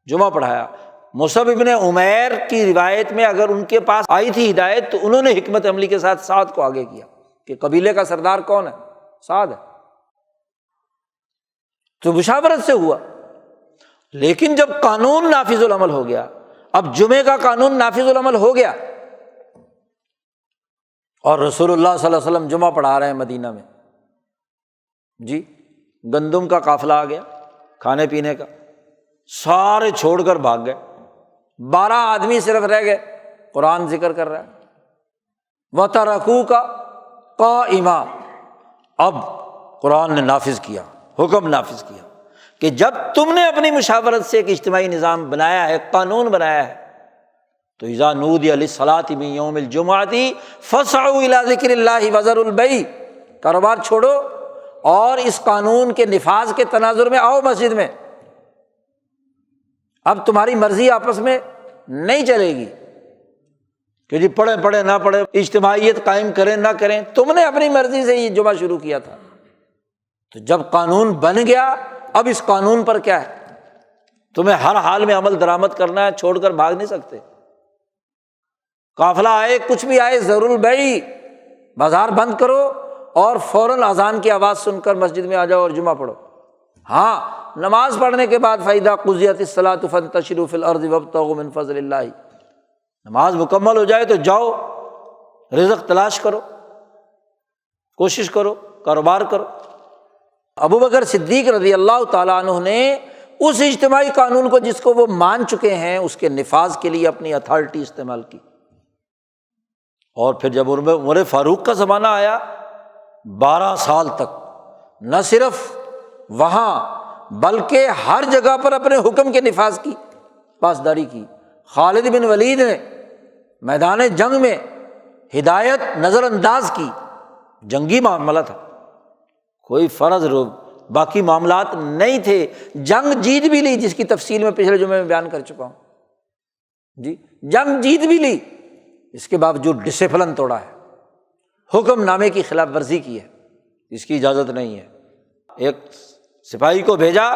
جمعہ پڑھایا۔ مصعب ابن عمیر کی روایت میں اگر ان کے پاس آئی تھی ہدایت تو انہوں نے حکمت عملی کے ساتھ سعد کو آگے کیا کہ قبیلے کا سردار کون ہے؟ سعد ہے، تو مشاورت سے ہوا۔ لیکن جب قانون نافذ العمل ہو گیا، اب جمعے کا قانون نافذ العمل ہو گیا اور رسول اللہ صلی اللہ علیہ وسلم جمعہ پڑھا رہے ہیں مدینہ میں جی، گندم کا قافلہ آ گیا، کھانے پینے کا، سارے چھوڑ کر بھاگ گئے، 12 آدمی صرف رہ گئے، قرآن ذکر کر رہا ہے وَتَرَكُوكَ قَائِمًا۔ اب قرآن نے نافذ کیا، حکم نافذ کیا کہ جب تم نے اپنی مشاورت سے ایک اجتماعی نظام بنایا ہے، قانون بنایا ہے، تو اذا نودی للصلاۃ من یوم الجمعۃ فاسعوا الی ذکر اللہ وذروا البیع، کاروبار چھوڑو اور اس قانون کے نفاذ کے تناظر میں آؤ مسجد میں۔ اب تمہاری مرضی آپس میں نہیں چلے گی کہ جی پڑھیں پڑھیں نہ پڑھیں، اجتماعیت قائم کریں نہ کریں، تم نے اپنی مرضی سے یہ جمعہ شروع کیا تھا، تو جب قانون بن گیا اب اس قانون پر کیا ہے، تمہیں ہر حال میں عمل درآمد کرنا ہے، چھوڑ کر بھاگ نہیں سکتے۔ قافلہ آئے کچھ بھی آئے، ضرور البیع، بازار بند کرو اور فوراً اذان کی آواز سن کر مسجد میں آ جاؤ اور جمعہ پڑھو۔ ہاں، نماز پڑھنے کے بعد فَإِذَا قُضِيَتِ الصَّلَاةُ فَانتَشِرُوا فِي الْأَرْضِ وَابْتَغُوا مِن فَضْلِ اللَّهِ، نماز مکمل ہو جائے تو جاؤ، رزق تلاش کرو، کوشش کرو، کاروبار کرو۔ ابو بکر صدیق رضی اللہ تعالیٰ عنہ نے اس اجتماعی قانون کو جس کو وہ مان چکے ہیں اس کے نفاذ کے لیے اپنی اتھارٹی استعمال کی۔ اور پھر جب عمر فاروق کا زمانہ آیا، 12 سال تک نہ صرف وہاں بلکہ ہر جگہ پر اپنے حکم کے نفاذ کی پاسداری کی۔ خالد بن ولید نے میدان جنگ میں ہدایت نظر انداز کی، جنگی معاملہ تھا، کوئی فرض باقی معاملات نہیں تھے، جنگ جیت بھی لی جس کی تفصیل میں پچھلے جمعے میں بیان کر چکا ہوں، جی جنگ جیت بھی لی، اس کے باوجود ڈسپلن توڑا ہے، حکم نامے کی خلاف ورزی کی ہے، اس کی اجازت نہیں ہے۔ ایک سپاہی کو بھیجا،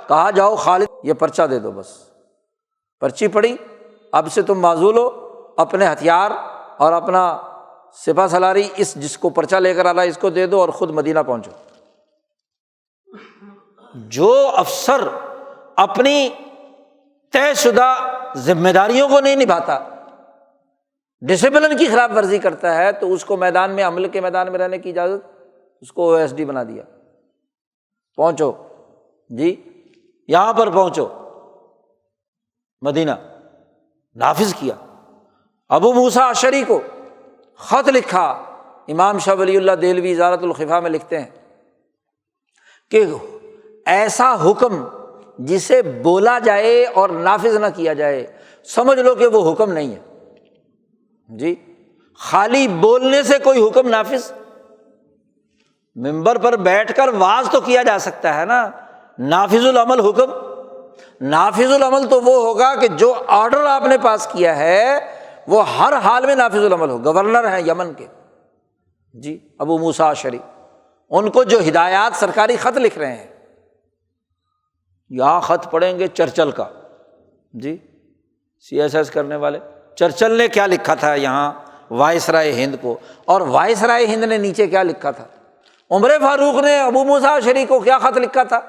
کہا جاؤ خالد یہ پرچہ دے دو، بس پرچی پڑی، اب سے تم معزول ہو، اپنے ہتھیار اور اپنا سپہ سالاری اس جس کو پرچہ لے کر آ رہا ہے اس کو دے دو اور خود مدینہ پہنچو۔ جو افسر اپنی طے شدہ ذمہ داریوں کو نہیں نبھاتا، ڈسپلن کی خلاف ورزی کرتا ہے، تو اس کو میدان میں عمل کے میدان میں رہنے کی اجازت، اس کو OSD بنا دیا، پہنچو جی یہاں پر پہنچو، مدینہ نافذ کیا۔ ابو موسیٰ اشعری کو خط لکھا، امام شاہ ولی اللہ دہلوی ازارۃ الخفا میں لکھتے ہیں کہ ایسا حکم جسے بولا جائے اور نافذ نہ کیا جائے سمجھ لو کہ وہ حکم نہیں ہے۔ جی خالی بولنے سے کوئی حکم نافذ، ممبر پر بیٹھ کر وعظ تو کیا جا سکتا ہے نا، نافذ العمل حکم، نافذ العمل تو وہ ہوگا کہ جو آرڈر آپ نے پاس کیا ہے وہ ہر حال میں نافذ العمل ہو۔ گورنر ہیں یمن کے جی ابو موسیٰ اشعری، ان کو جو ہدایات سرکاری خط لکھ رہے ہیں، یہاں خط پڑھیں گے چرچل کا، جی CSS کرنے والے، چرچل نے کیا لکھا تھا یہاں وائسرائے ہند کو، اور وائسرائے ہند نے نیچے کیا لکھا تھا، عمر فاروق نے ابو موسیٰ اشعری کو کیا خط لکھا تھا،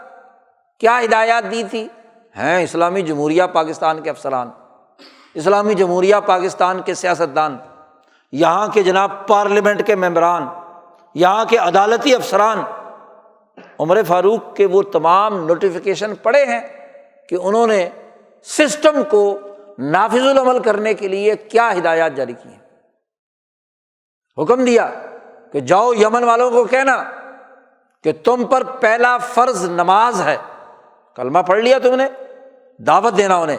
کیا ہدایات دی تھی۔ ہیں اسلامی جمہوریہ پاکستان کے افسران، اسلامی جمہوریہ پاکستان کے سیاستدان، یہاں کے جناب پارلیمنٹ کے ممبران، یہاں کے عدالتی افسران، عمر فاروق کے وہ تمام نوٹیفیکیشن پڑھے ہیں کہ انہوں نے سسٹم کو نافذ العمل کرنے کے لیے کیا ہدایات جاری کی ہیں۔ حکم دیا کہ جاؤ یمن والوں کو کہنا کہ تم پر پہلا فرض نماز ہے، کلمہ پڑھ لیا تم نے، دعوت دینا انہیں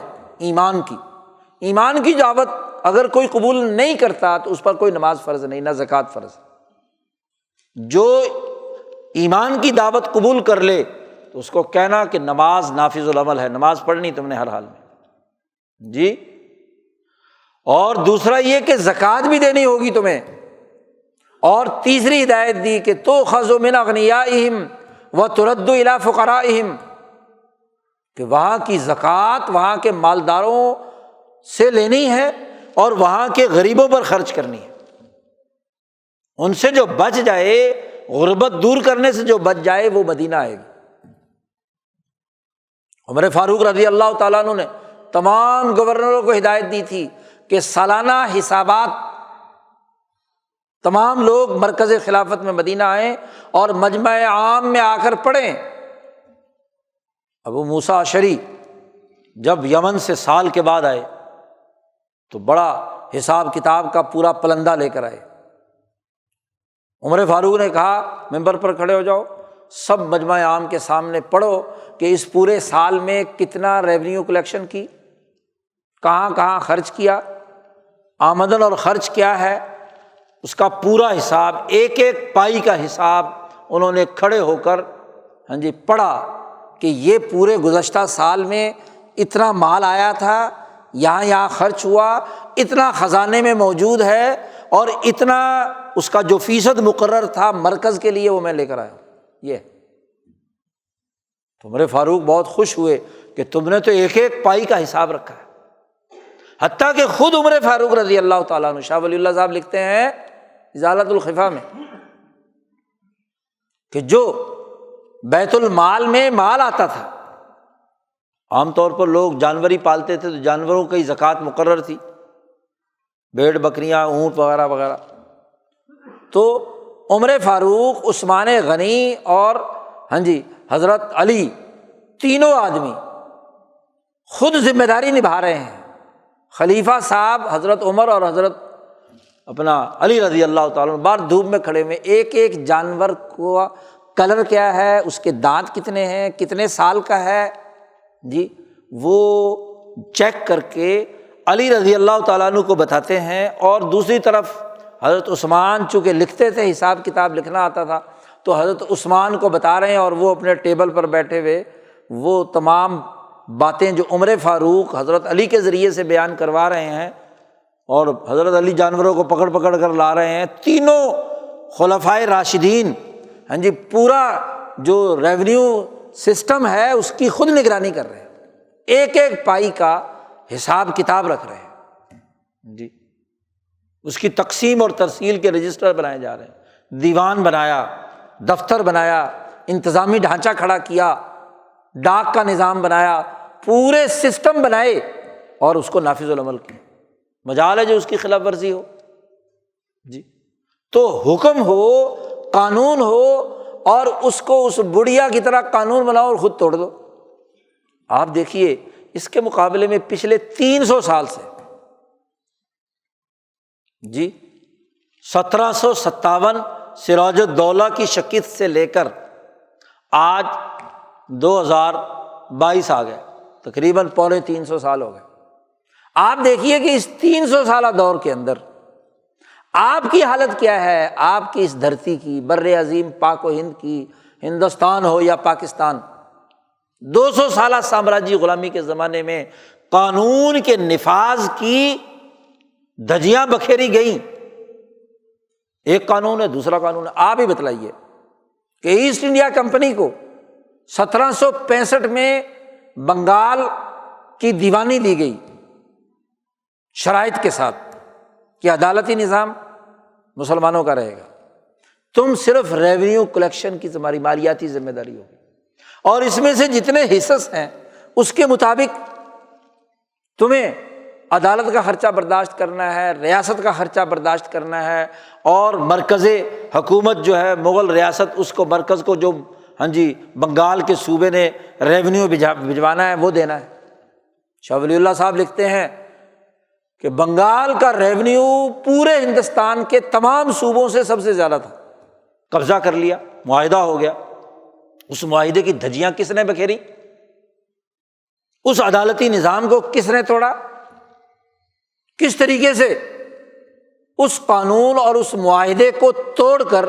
ایمان کی دعوت، اگر کوئی قبول نہیں کرتا تو اس پر کوئی نماز فرض نہیں، نہ زکوٰۃ فرض۔ جو ایمان کی دعوت قبول کر لے تو اس کو کہنا کہ نماز نافذ العمل ہے، نماز پڑھنی تم نے ہر حال میں جی۔ اور دوسرا یہ کہ زکوٰۃ بھی دینی ہوگی تمہیں، اور تیسری ہدایت دی کہ تؤخذ من اغنیائہم وترد الی فقرائہم، کہ وہاں کی زکوٰۃ وہاں کے مالداروں سے لینی ہے اور وہاں کے غریبوں پر خرچ کرنی ہے، ان سے جو بچ جائے، غربت دور کرنے سے جو بچ جائے وہ مدینہ آئے گی۔ عمر فاروق رضی اللہ تعالیٰ عنہ نے تمام گورنروں کو ہدایت دی تھی کہ سالانہ حسابات تمام لوگ مرکز خلافت میں مدینہ آئیں اور مجمع عام میں آ کر پڑھیں۔ ابو موسیٰ اشعری جب یمن سے سال کے بعد آئے تو بڑا حساب کتاب کا پورا پلندہ لے کر آئے۔ عمر فاروق نے کہا ممبر پر کھڑے ہو جاؤ، سب مجمع عام کے سامنے پڑھو کہ اس پورے سال میں کتنا ریونیو کلیکشن کی، کہاں کہاں خرچ کیا، آمدن اور خرچ کیا ہے، اس کا پورا حساب، ایک ایک پائی کا حساب انہوں نے کھڑے ہو کر پڑھا کہ یہ پورے گزشتہ سال میں اتنا مال آیا تھا، یہاں خرچ ہوا، اتنا خزانے میں موجود ہے، اور اتنا اس کا جو فیصد مقرر تھا مرکز کے لیے وہ میں لے کر آیا۔ یہ تو عمر فاروق بہت خوش ہوئے کہ تم نے تو ایک ایک پائی کا حساب رکھا ہے۔ حتیٰ کہ خود عمر فاروق رضی اللہ تعالیٰ عنہ، شاہ ولی اللہ صاحب لکھتے ہیں ازالۃ الخفا میں کہ جو بیت المال میں مال آتا تھا، عام طور پر لوگ جانوری پالتے تھے تو جانوروں کی زکوٰۃ مقرر تھی، بھیڑ بکریاں اونٹ وغیرہ وغیرہ، تو عمر فاروق، عثمان غنی اور حضرت علی، تینوں آدمی خود ذمہ داری نبھا رہے ہیں۔ خلیفہ صاحب حضرت عمر اور حضرت اپنا علی رضی اللہ تعالیٰ عنہ باہر دھوپ میں کھڑے ہوئے، ایک ایک جانور کو کلر کیا ہے، اس کے دانت کتنے ہیں، کتنے سال کا ہے، وہ چیک کر کے علی رضی اللہ تعالیٰ عنہ کو بتاتے ہیں، اور دوسری طرف حضرت عثمان چونکہ لکھتے تھے، حساب کتاب لکھنا آتا تھا، تو حضرت عثمان کو بتا رہے ہیں، اور وہ اپنے ٹیبل پر بیٹھے ہوئے وہ تمام باتیں جو عمر فاروق حضرت علی کے ذریعے سے بیان کروا رہے ہیں، اور حضرت علی جانوروں کو پکڑ پکڑ کر لا رہے ہیں۔ تینوں خلفائے راشدین پورا جو ریونیو سسٹم ہے اس کی خود نگرانی کر رہے ہیں، ایک ایک پائی کا حساب کتاب رکھ رہے ہیں، اس کی تقسیم اور ترسیل کے رجسٹر بنائے جا رہے ہیں، دیوان بنایا، دفتر بنایا، انتظامی ڈھانچہ کھڑا کیا، ڈاک کا نظام بنایا، پورے سسٹم بنائے اور اس کو نافذ العمل کیا۔ مجال ہے جو اس کی خلاف ورزی ہو، تو حکم ہو، قانون ہو، اور اس کو اس بڑھیا کی طرح قانون بناؤ اور خود توڑ دو۔ آپ دیکھیے اس کے مقابلے میں پچھلے 300 سال سے 1757 سراج الدولہ کی شکست سے لے کر آج 2022 آ گئے، تقریباً 350 سال ہو گئے۔ آپ دیکھیے کہ اس 300 سالہ دور کے اندر آپ کی حالت کیا ہے، آپ کی اس دھرتی کی، بر عظیم پاک و ہند کی، ہندوستان ہو یا پاکستان، 200 سالہ سامراجی غلامی کے زمانے میں قانون کے نفاذ کی دھجیاں بکھیری گئیں۔ ایک قانون ہے، دوسرا قانون ہے۔ آپ ہی بتلائیے کہ ایسٹ انڈیا کمپنی کو 1765 میں بنگال کی دیوانی دی گئی شرائط کے ساتھ کہ عدالتی نظام مسلمانوں کا رہے گا، تم صرف ریونیو کلیکشن کی تمہاری مالیاتی ذمہ داری ہوگی، اور اس میں سے جتنے حصص ہیں اس کے مطابق تمہیں عدالت کا خرچہ برداشت کرنا ہے، ریاست کا خرچہ برداشت کرنا ہے، اور مرکز حکومت جو ہے مغل ریاست، اس کو مرکز کو جو بنگال کے صوبے نے ریونیو بھجوانا ہے وہ دینا ہے۔ شاہ ولی اللہ صاحب لکھتے ہیں کہ بنگال کا ریونیو پورے ہندوستان کے تمام صوبوں سے سب سے زیادہ تھا، قبضہ کر لیا، معاہدہ ہو گیا۔ اس معاہدے کی دھجیاں کس نے بکھیری؟ اس عدالتی نظام کو کس نے توڑا؟ کس طریقے سے اس قانون اور اس معاہدے کو توڑ کر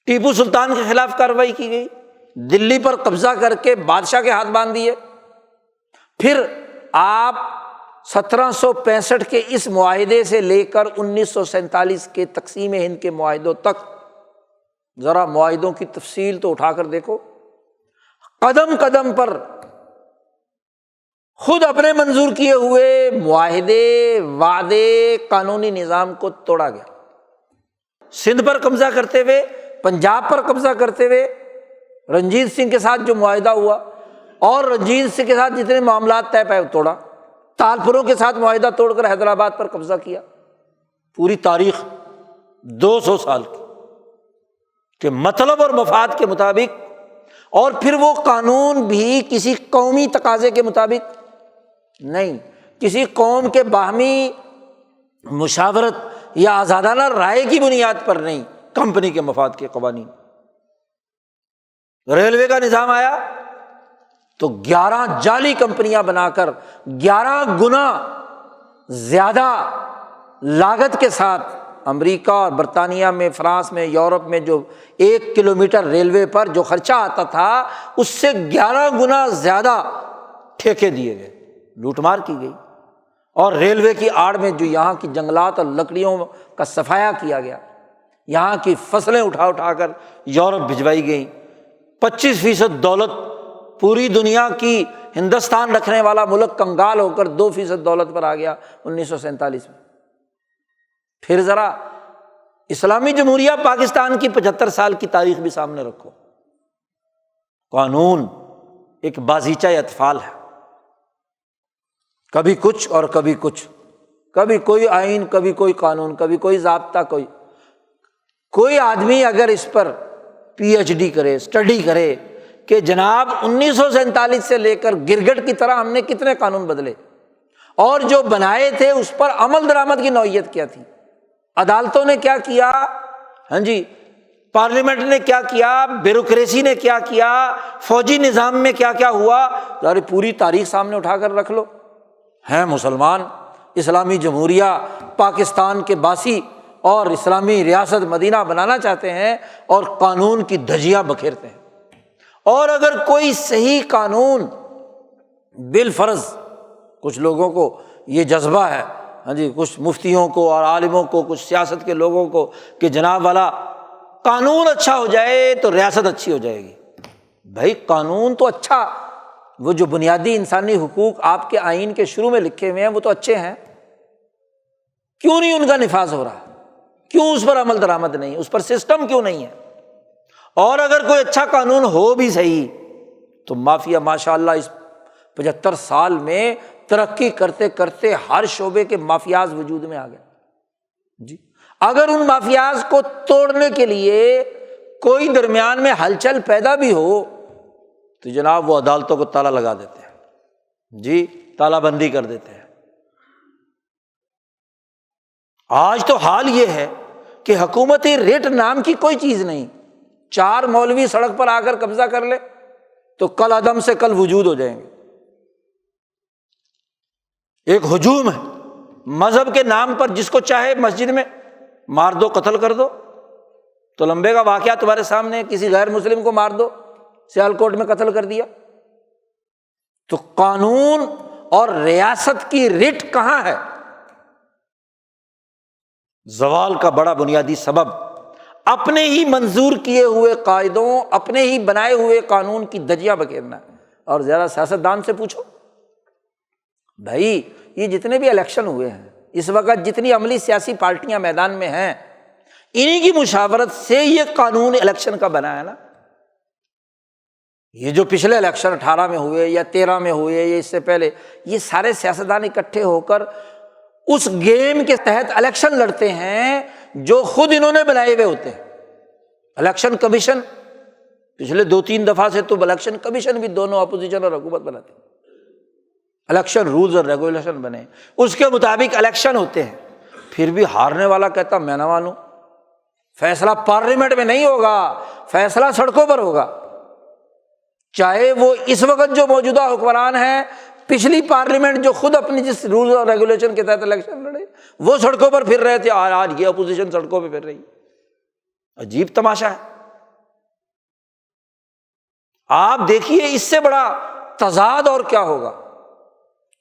ٹیپو سلطان کے خلاف کارروائی کی گئی، دلی پر قبضہ کر کے بادشاہ کے ہاتھ باندھ دیے۔ پھر آپ 1765 کے اس معاہدے سے لے کر 1947 کے تقسیم ہند کے معاہدوں تک ذرا معاہدوں کی تفصیل تو اٹھا کر دیکھو، قدم قدم پر خود اپنے منظور کیے ہوئے معاہدے، وعدے، قانونی نظام کو توڑا گیا۔ سندھ پر قبضہ کرتے ہوئے، پنجاب پر قبضہ کرتے ہوئے رنجیت سنگھ کے ساتھ جو معاہدہ ہوا، اور رنجیت سنگھ کے ساتھ جتنے معاملات طے پائے توڑا، تالپوروں کے ساتھ معاہدہ توڑ کر حیدرآباد پر قبضہ کیا۔ پوری تاریخ 200 سال کی کہ مطلب اور مفاد کے مطابق، اور پھر وہ قانون بھی کسی قومی تقاضے کے مطابق نہیں، کسی قوم کے باہمی مشاورت یا آزادانہ رائے کی بنیاد پر نہیں، کمپنی کے مفاد کے قوانین۔ ریلوے کا نظام آیا تو 11 جعلی کمپنیاں بنا کر 11 گنا زیادہ لاگت کے ساتھ امریکہ اور برطانیہ میں، فرانس میں، یورپ میں جو 1 کلومیٹر ریلوے پر جو خرچہ آتا تھا اس سے 11 گنا زیادہ ٹھیکے دیے گئے، لوٹ مار کی گئی، اور ریلوے کی آڑ میں جو یہاں کی جنگلات اور لکڑیوں کا صفایا کیا گیا، یہاں کی فصلیں اٹھا اٹھا کر یورپ بھجوائی گئیں۔ 25% دولت پوری دنیا کی ہندوستان رکھنے والا ملک کنگال ہو کر 2% دولت پر آ گیا 1947 میں۔ پھر ذرا اسلامی جمہوریہ پاکستان کی 75 سال کی تاریخ بھی سامنے رکھو، قانون ایک بازیچہ اطفال ہے، کبھی کچھ اور کبھی کچھ، کبھی کوئی آئین، کبھی کوئی قانون، کبھی کوئی ضابطہ، کوئی آدمی اگر اس پر پی ایچ ڈی کرے، اسٹڈی کرے کہ جناب 1947 سے لے کر گرگٹ کی طرح ہم نے کتنے قانون بدلے، اور جو بنائے تھے اس پر عمل درآمد کی نوعیت کیا تھی، عدالتوں نے کیا کیا، ہاں جی، پارلیمنٹ نے کیا کیا، بیوروکریسی نے کیا کیا، فوجی نظام میں کیا کیا ہوا، ذرا پوری تاریخ سامنے اٹھا کر رکھ لو۔ ہیں مسلمان، اسلامی جمہوریہ پاکستان کے باسی اور اسلامی ریاست مدینہ بنانا چاہتے ہیں اور قانون کی دھجیاں بکھیرتے ہیں، اور اگر کوئی صحیح قانون، بالفرض کچھ لوگوں کو یہ جذبہ ہے، ہاں جی، کچھ مفتیوں کو اور عالموں کو، کچھ سیاست کے لوگوں کو کہ جناب والا قانون اچھا ہو جائے تو ریاست اچھی ہو جائے گی۔ بھائی قانون تو اچھا، وہ جو بنیادی انسانی حقوق آپ کے آئین کے شروع میں لکھے ہوئے ہیں وہ تو اچھے ہیں، کیوں نہیں ان کا نفاذ ہو رہا؟ کیوں اس پر عمل درآمد نہیں، اس پر سسٹم کیوں نہیں ہے؟ اور اگر کوئی اچھا قانون ہو بھی صحیح تو مافیا ماشاءاللہ اس 75 سال میں ترقی کرتے کرتے ہر شعبے کے مافیاز وجود میں آ گئے جی۔ اگر ان مافیاز کو توڑنے کے لیے کوئی درمیان میں ہلچل پیدا بھی ہو تو جناب وہ عدالتوں کو تالا لگا دیتے ہیں جی، تالا بندی کر دیتے ہیں۔ آج تو حال یہ ہے کہ حکومتی ریٹ نام کی کوئی چیز نہیں، 4 مولوی سڑک پر آ کر قبضہ کر لے تو کل عدم سے کل وجود ہو جائیں گے۔ ایک ہجوم ہے مذہب کے نام پر، جس کو چاہے مسجد میں مار دو، قتل کر دو۔ تو لمبے کا واقعہ تمہارے سامنے، کسی غیر مسلم کو مار دو، سیالکوٹ میں قتل کر دیا۔ تو قانون اور ریاست کی رٹ کہاں ہے؟ زوال کا بڑا بنیادی سبب اپنے ہی منظور کیے ہوئے قاعدوں، اپنے ہی بنائے ہوئے قانون کی دھجیاں بکھیرنا ہے۔ اور ذرا سیاستدان سے پوچھو بھائی، یہ جتنے بھی الیکشن ہوئے ہیں اس وقت، جتنی عملی سیاسی پارٹیاں میدان میں ہیں، انہی کی مشاورت سے یہ قانون الیکشن کا بنا ہے نا۔ یہ جو پچھلے الیکشن 18 میں ہوئے یا 13 میں ہوئے یا اس سے پہلے، یہ سارے سیاستدان اکٹھے ہو کر اس گیم کے تحت الیکشن لڑتے ہیں جو خود انہوں نے بنائے ہوئے ہوتے ہیں۔ الیکشن کمیشن پچھلے 2-3 دفعہ سے تو الیکشن کمیشن بھی دونوں اپوزیشن اور حکومت بناتے ہیں، الیکشن رولز اور ریگولیشن بنے، اس کے مطابق الیکشن ہوتے ہیں۔ پھر بھی ہارنے والا کہتا میں نہ مانوں، فیصلہ پارلیمنٹ میں نہیں ہوگا، فیصلہ سڑکوں پر ہوگا۔ چاہے وہ اس وقت جو موجودہ حکمران ہیں، پچھلی پارلیمنٹ جو خود اپنی جس رولز اور ریگولیشن کے تحت الیکشن لڑے وہ سڑکوں پر پھر رہے تھے، آج یہ اپوزیشن سڑکوں پہ پھر رہی۔ عجیب تماشا ہے۔ آپ دیکھیے اس سے بڑا تضاد اور کیا ہوگا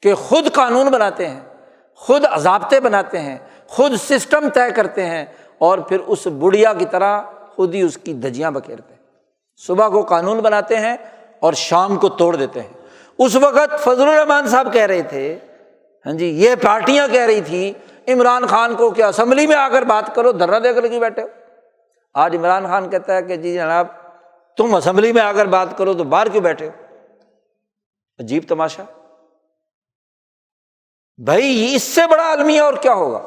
کہ خود قانون بناتے ہیں، خود ضابطے بناتے ہیں، خود سسٹم طے کرتے ہیں، اور پھر اس بڑھیا کی طرح خود ہی اس کی دھجیاں بکھیرتے ہیں۔ صبح کو قانون بناتے ہیں اور شام کو توڑ دیتے ہیں۔ اس وقت فضل الرحمان صاحب کہہ رہے تھے، ہاں جی، یہ پارٹیاں کہہ رہی تھی عمران خان کو کہ اسمبلی میں آ کر بات کرو، دھرنا دے کر کے بیٹھے ہو۔ آج عمران خان کہتا ہے کہ جی جناب تم اسمبلی میں آ کر بات کرو تو باہر کیوں بیٹھے ہو؟ عجیب تماشا۔ بھائی اس سے بڑا المیہ اور کیا ہوگا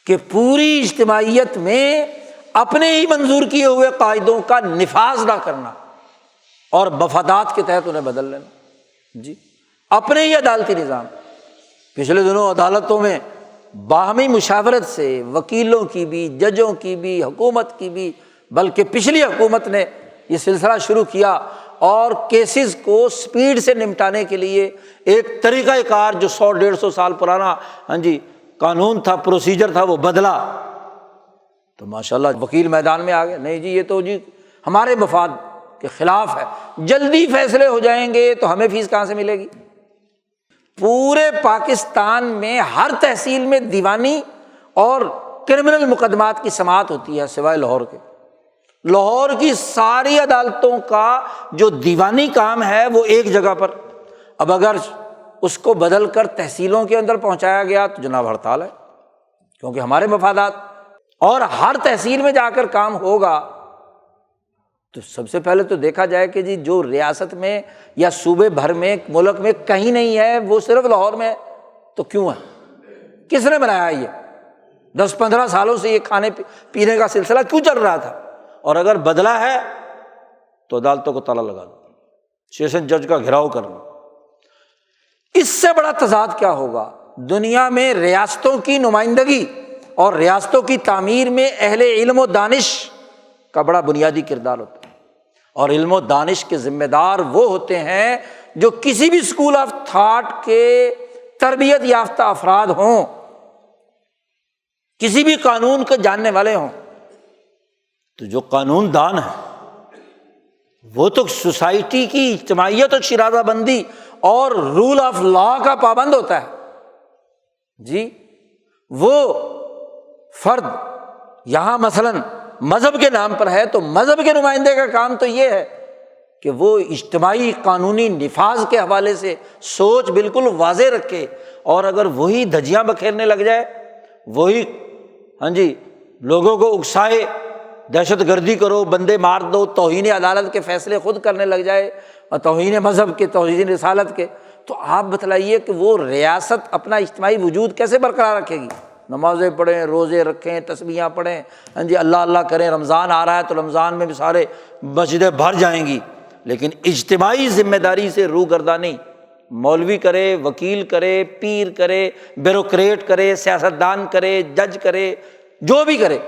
کہ پوری اجتماعیت میں اپنے ہی منظور کیے ہوئے قاعدوں کا نفاذ نہ کرنا اور مفادات کے تحت انہیں بدل لینا جی، اپنے ہی عدالتی نظام۔ پچھلے دنوں عدالتوں میں باہمی مشاورت سے وکیلوں کی بھی، ججوں کی بھی، حکومت کی بھی، بلکہ پچھلی حکومت نے یہ سلسلہ شروع کیا اور کیسز کو سپیڈ سے نمٹانے کے لیے ایک طریقہ کار جو 100-150 سال پرانا ہاں جی قانون تھا، پروسیجر تھا، وہ بدلا تو ماشاءاللہ وکیل میدان میں آ گئے، نہیں جی یہ تو جی ہمارے مفاد کے خلاف ہے، جلدی فیصلے ہو جائیں گے تو ہمیں فیس کہاں سے ملے گی۔ پورے پاکستان میں ہر تحصیل میں دیوانی اور کرمنل مقدمات کی سماعت ہوتی ہے سوائے لاہور کے۔ لاہور کی ساری عدالتوں کا جو دیوانی کام ہے وہ ایک جگہ پر، اب اگر اس کو بدل کر تحصیلوں کے اندر پہنچایا گیا تو جناب ہڑتال ہے، کیونکہ ہمارے مفادات، اور ہر تحصیل میں جا کر کام ہوگا تو سب سے پہلے تو دیکھا جائے کہ جی جو ریاست میں یا صوبے بھر میں ملک میں کہیں نہیں ہے وہ صرف لاہور میں ہے، تو کیوں ہے؟ کس نے بنایا یہ؟ 10-15 سالوں سے یہ کھانے پینے کا سلسلہ کیوں چل رہا تھا؟ اور اگر بدلا ہے تو عدالتوں کو تالا لگا دو، سیشن جج کا گھیراؤ کر لو۔ اس سے بڑا تضاد کیا ہوگا؟ دنیا میں ریاستوں کی نمائندگی اور ریاستوں کی تعمیر میں اہل علم و دانش کا بڑا بنیادی کردار ہوتا ہے، اور علم و دانش کے ذمہ دار وہ ہوتے ہیں جو کسی بھی اسکول آف تھاٹ کے تربیت یافتہ افراد ہوں، کسی بھی قانون کو جاننے والے ہوں۔ تو جو قانون دان ہے وہ تو سوسائٹی کی اجتماعیت اور شرادہ بندی اور رول آف لا کا پابند ہوتا ہے جی۔ وہ فرد یہاں مثلاً مذہب کے نام پر ہے تو مذہب کے نمائندے کا کام تو یہ ہے کہ وہ اجتماعی قانونی نفاذ کے حوالے سے سوچ بالکل واضح رکھے، اور اگر وہی دھجیاں بکھیرنے لگ جائے، وہی لوگوں کو اکسائے، دہشت گردی کرو، بندے مار دو، توہین عدالت کے فیصلے خود کرنے لگ جائے، اور توہین مذہب کے، توہین رسالت کے، تو آپ بتلائیے کہ وہ ریاست اپنا اجتماعی وجود کیسے برقرار رکھے گی؟ نمازیں پڑھیں، روزے رکھیں، تسبیحاں پڑھیں، اللہ اللہ کریں، رمضان آ رہا ہے تو رمضان میں بھی سارے مسجدیں بھر جائیں گی، لیکن اجتماعی ذمہ داری سے روگردانی مولوی کرے، وکیل کرے، پیر کرے، بیوروکریٹ کرے، سیاستدان کرے، جج کرے، جو بھی کرے،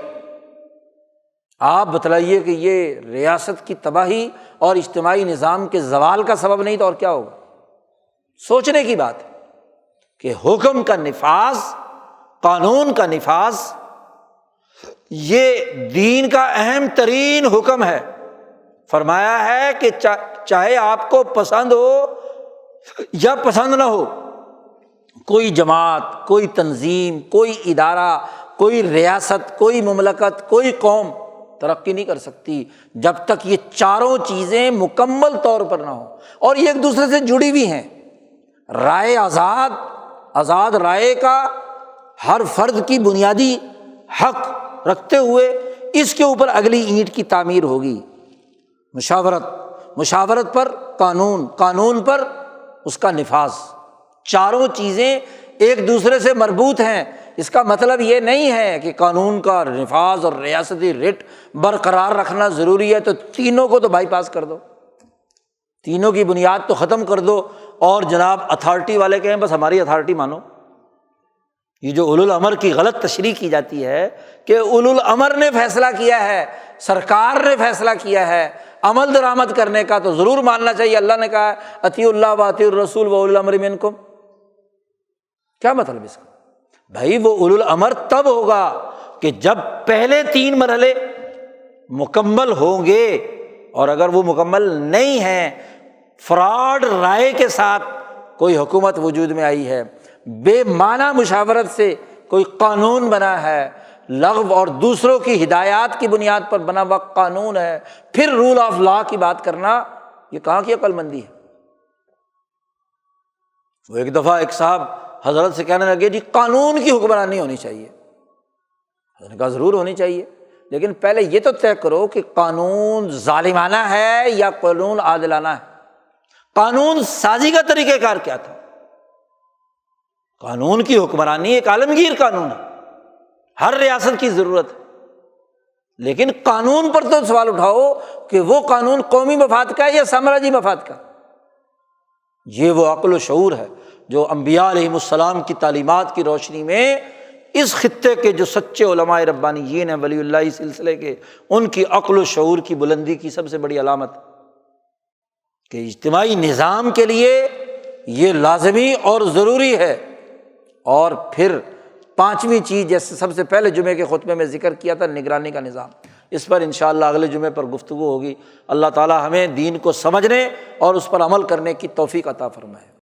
آپ بتلائیے کہ یہ ریاست کی تباہی اور اجتماعی نظام کے زوال کا سبب نہیں تو اور کیا ہوگا؟ سوچنے کی بات ہے کہ حکم کا نفاذ، قانون کا نفاذ، یہ دین کا اہم ترین حکم ہے۔ فرمایا ہے کہ چاہے آپ کو پسند ہو یا پسند نہ ہو، کوئی جماعت، کوئی تنظیم، کوئی ادارہ، کوئی ریاست، کوئی مملکت، کوئی قوم ترقی نہیں کر سکتی جب تک یہ چاروں چیزیں مکمل طور پر نہ ہوں، اور یہ ایک دوسرے سے جڑی ہوئی ہیں۔ رائے آزاد رائے کا ہر فرد کی بنیادی حق رکھتے ہوئے اس کے اوپر اگلی اینٹ کی تعمیر ہوگی۔ مشاورت پر قانون پر اس کا نفاذ، چاروں چیزیں ایک دوسرے سے مربوط ہیں۔ اس کا مطلب یہ نہیں ہے کہ قانون کا نفاذ اور ریاستی رٹ برقرار رکھنا ضروری ہے تو تینوں کو تو بائی پاس کر دو، تینوں کی بنیاد تو ختم کر دو، اور جناب اتھارٹی والے کہیں بس ہماری اتھارٹی مانو۔ یہ جو اولو الامر کی غلط تشریح کی جاتی ہے کہ اولو الامر نے فیصلہ کیا ہے، سرکار نے فیصلہ کیا ہے، عمل درآمد کرنے کا تو ضرور ماننا چاہیے۔ اللہ نے کہا ہے اطیعوا اللہ واطیعوا الرسول واولی الامر منکم، کیا مطلب اس کا؟ بھائی وہ اولو الامر تب ہوگا کہ جب پہلے 3 مرحلے مکمل ہوں گے، اور اگر وہ مکمل نہیں ہیں، فراڈ رائے کے ساتھ کوئی حکومت وجود میں آئی ہے، بے معنی مشاورت سے کوئی قانون بنا ہے، لغو اور دوسروں کی ہدایات کی بنیاد پر بنا ہوا قانون ہے، پھر رول آف لا کی بات کرنا، یہ کہاں کی عقل مندی ہے؟ وہ ایک دفعہ ایک صاحب حضرت سے کہنے لگے جی قانون کی حکمرانی ہونی چاہیے۔ حضرت نے کہا ضرور ہونی چاہیے، لیکن پہلے یہ تو طے کرو کہ قانون ظالمانہ ہے یا قانون عادلانہ ہے۔ قانون سازی کا طریقہ کار کیا تھا؟ قانون کی حکمرانی ایک عالمگیر قانون ہے، ہر ریاست کی ضرورت ہے، لیکن قانون پر تو سوال اٹھاؤ کہ وہ قانون قومی مفاد کا ہے یا سامراجی مفاد کا۔ یہ وہ عقل و شعور ہے جو انبیاء علیہم السلام کی تعلیمات کی روشنی میں اس خطے کے جو سچے علماء ربانیین ہیں، ولی اللہ سلسلے کے، ان کی عقل و شعور کی بلندی کی سب سے بڑی علامت کہ اجتماعی نظام کے لیے یہ لازمی اور ضروری ہے، اور پھر پانچویں چیز جیسے سب سے پہلے جمعے کے خطبے میں ذکر کیا تھا، نگرانی کا نظام، اس پر انشاءاللہ اگلے جمعے پر گفتگو ہوگی۔ اللہ تعالیٰ ہمیں دین کو سمجھنے اور اس پر عمل کرنے کی توفیق عطا فرمائے۔